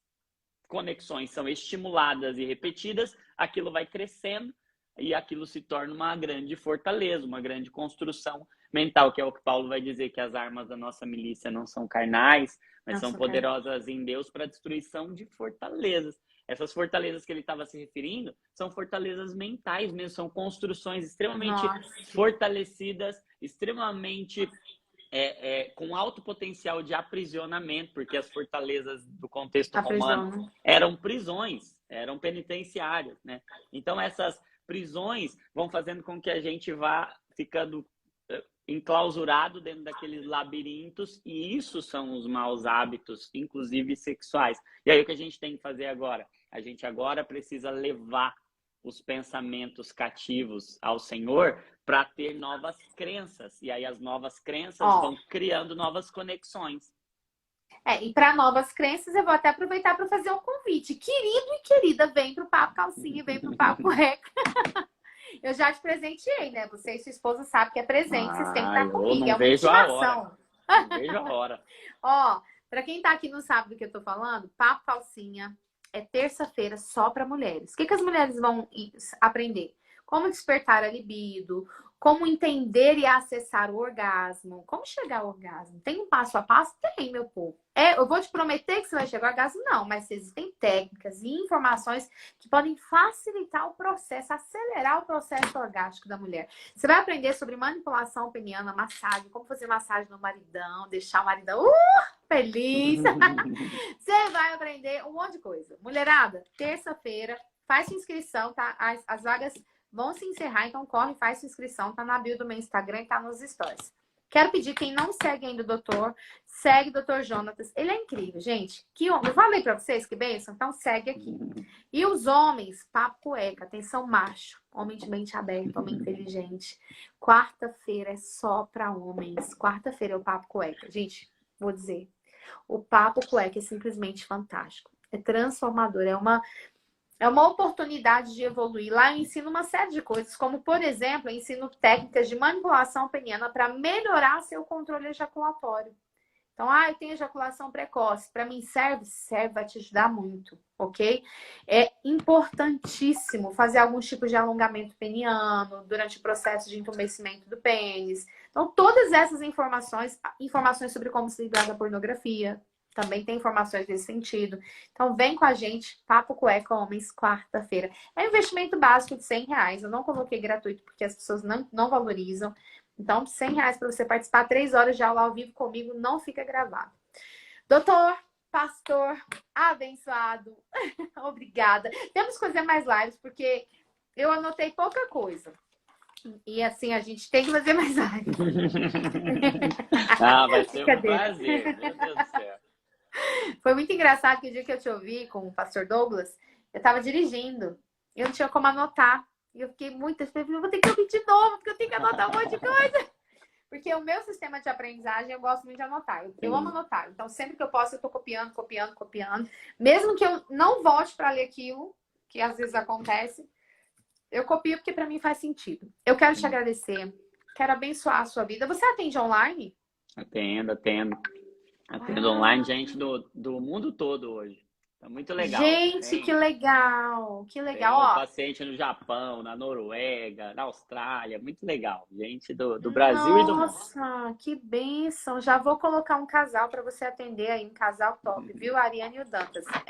conexões são estimuladas e repetidas, aquilo vai crescendo e aquilo se torna uma grande fortaleza, uma grande construção mental, que é o que Paulo vai dizer, que as armas da nossa milícia não são carnais, mas são poderosas em Deus para a destruição de fortalezas. Essas fortalezas que ele estava se referindo são fortalezas mentais mesmo, são construções extremamente fortalecidas, extremamente com alto potencial de aprisionamento, porque as fortalezas do contexto romano eram prisões, eram penitenciárias, né? Então essas prisões vão fazendo com que a gente vá ficando enclausurado dentro daqueles labirintos, e isso são os maus hábitos, inclusive sexuais. E aí o que a gente tem que fazer agora? A gente agora precisa levar os pensamentos cativos ao Senhor para ter novas crenças. E aí as novas crenças vão criando novas conexões. E para novas crenças, eu vou até aproveitar para fazer um convite. Querido e querida, vem pro Papo Calcinha, vem pro Papo Cueca. Eu já te presenteei, né? Você e sua esposa sabem que é presente, vocês têm que estar comigo. É uma intimação. Não vejo a hora. Para quem tá aqui e não sabe do que eu tô falando, Papo Calcinha é terça-feira só para mulheres. O que as mulheres vão aprender? Como despertar a libido, como entender e acessar o orgasmo, como chegar ao orgasmo. Tem um passo a passo? Tem, meu povo. Eu vou te prometer que você vai chegar ao orgasmo? Não, mas existem técnicas e informações que podem facilitar o processo, acelerar o processo orgástico da mulher. Você vai aprender sobre manipulação peniana, massagem, como fazer massagem no maridão, deixar o maridão feliz. Você vai aprender um monte de coisa. Mulherada, terça-feira, faz sua inscrição, tá? As vagas vão se encerrar, então corre, faz sua inscrição, tá na bio do meu Instagram e tá nos stories. Quero pedir, quem não segue ainda o doutor, segue o doutor Jonatas. Ele é incrível, gente. Que homem. Eu falei pra vocês que benção, então segue aqui. E os homens, Papo Cueca, atenção macho, homem de mente aberta, homem inteligente. Quarta-feira é só pra homens. Quarta-feira é o Papo Cueca. Gente, vou dizer, o Papo Cueca é simplesmente fantástico. É transformador, é uma oportunidade de evoluir. Lá eu ensino uma série de coisas, como, por exemplo, eu ensino técnicas de manipulação peniana para melhorar seu controle ejaculatório. Então, eu tenho ejaculação precoce. Para mim serve, vai te ajudar muito, ok? É importantíssimo fazer alguns tipos de alongamento peniano durante o processo de entumecimento do pênis. Então, todas essas informações sobre como se livrar da pornografia, também tem informações nesse sentido. Então, vem com a gente, Papo Cueca Homens, quarta-feira. É um investimento básico de R$100. Eu não coloquei gratuito porque as pessoas não valorizam. Então, R$100 para você participar 3 horas de aula ao vivo comigo, não fica gravado. Doutor, pastor, abençoado, obrigada. Temos que fazer mais lives, porque eu anotei pouca coisa. E assim, a gente tem que fazer mais lives. Vai ser um prazer, meu Deus do céu. Foi muito engraçado que o dia que eu te ouvi com o pastor Douglas, eu estava dirigindo. Eu não tinha como anotar. E eu fiquei muito... Eu vou ter que ouvir de novo, porque eu tenho que anotar um monte de coisa. Porque o meu sistema de aprendizagem, eu gosto muito de anotar. Eu amo anotar. Então, sempre que eu posso, eu estou copiando. Mesmo que eu não volte para ler aquilo, que às vezes acontece, eu copio porque para mim faz sentido. Eu quero te agradecer. Quero abençoar a sua vida. Você atende online? Atendo. Atendo online gente do mundo todo hoje. Tá muito legal. Gente, que legal. Que legal. Tem paciente no Japão, na Noruega, na Austrália. Muito legal. Gente do Brasil e do mundo. Nossa, que bênção. Já vou colocar um casal para você atender aí. Um casal top, viu? A Ariane e o Dantas. Vai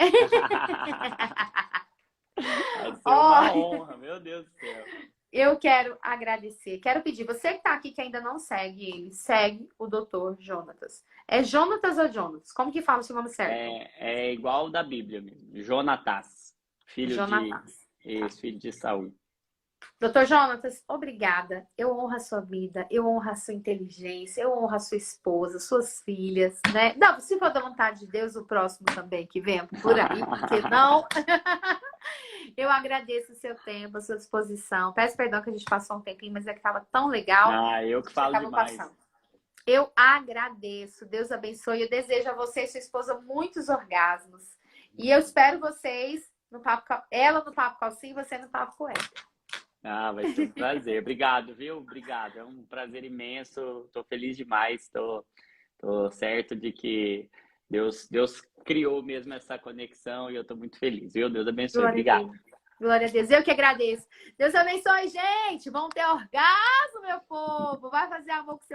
ser uma honra, meu Deus do céu. Eu quero agradecer. Quero pedir, você que está aqui que ainda não segue ele, segue o Dr. Jonatas. É Jonatas ou Jonatas? Como que fala o seu nome certo? É igual da Bíblia mesmo. Jonatas. Filho de Saul. Doutor Jonatas, obrigada. Eu honro a sua vida, eu honro a sua inteligência, eu honro a sua esposa, suas filhas, né? Não, se for da vontade de Deus, o próximo também que vem por aí, porque não. Eu agradeço o seu tempo, a sua disposição. Peço perdão que a gente passou um tempinho, mas é que estava tão legal. Ah, eu que falo demais. Passando. Eu agradeço. Deus abençoe. Eu desejo a você e sua esposa muitos orgasmos. E eu espero vocês no Papo ela no Papo Calcinha e você no Papo com ela. Ah, vai ser um prazer. Obrigado, viu? Obrigado. É um prazer imenso. Tô feliz demais. Tô certo de que Deus criou mesmo essa conexão e eu tô muito feliz, viu? Deus abençoe. Obrigado. Glória a Deus. Eu que agradeço. Deus abençoe, gente. Vão ter orgasmo, meu povo. Vai fazer amor com seu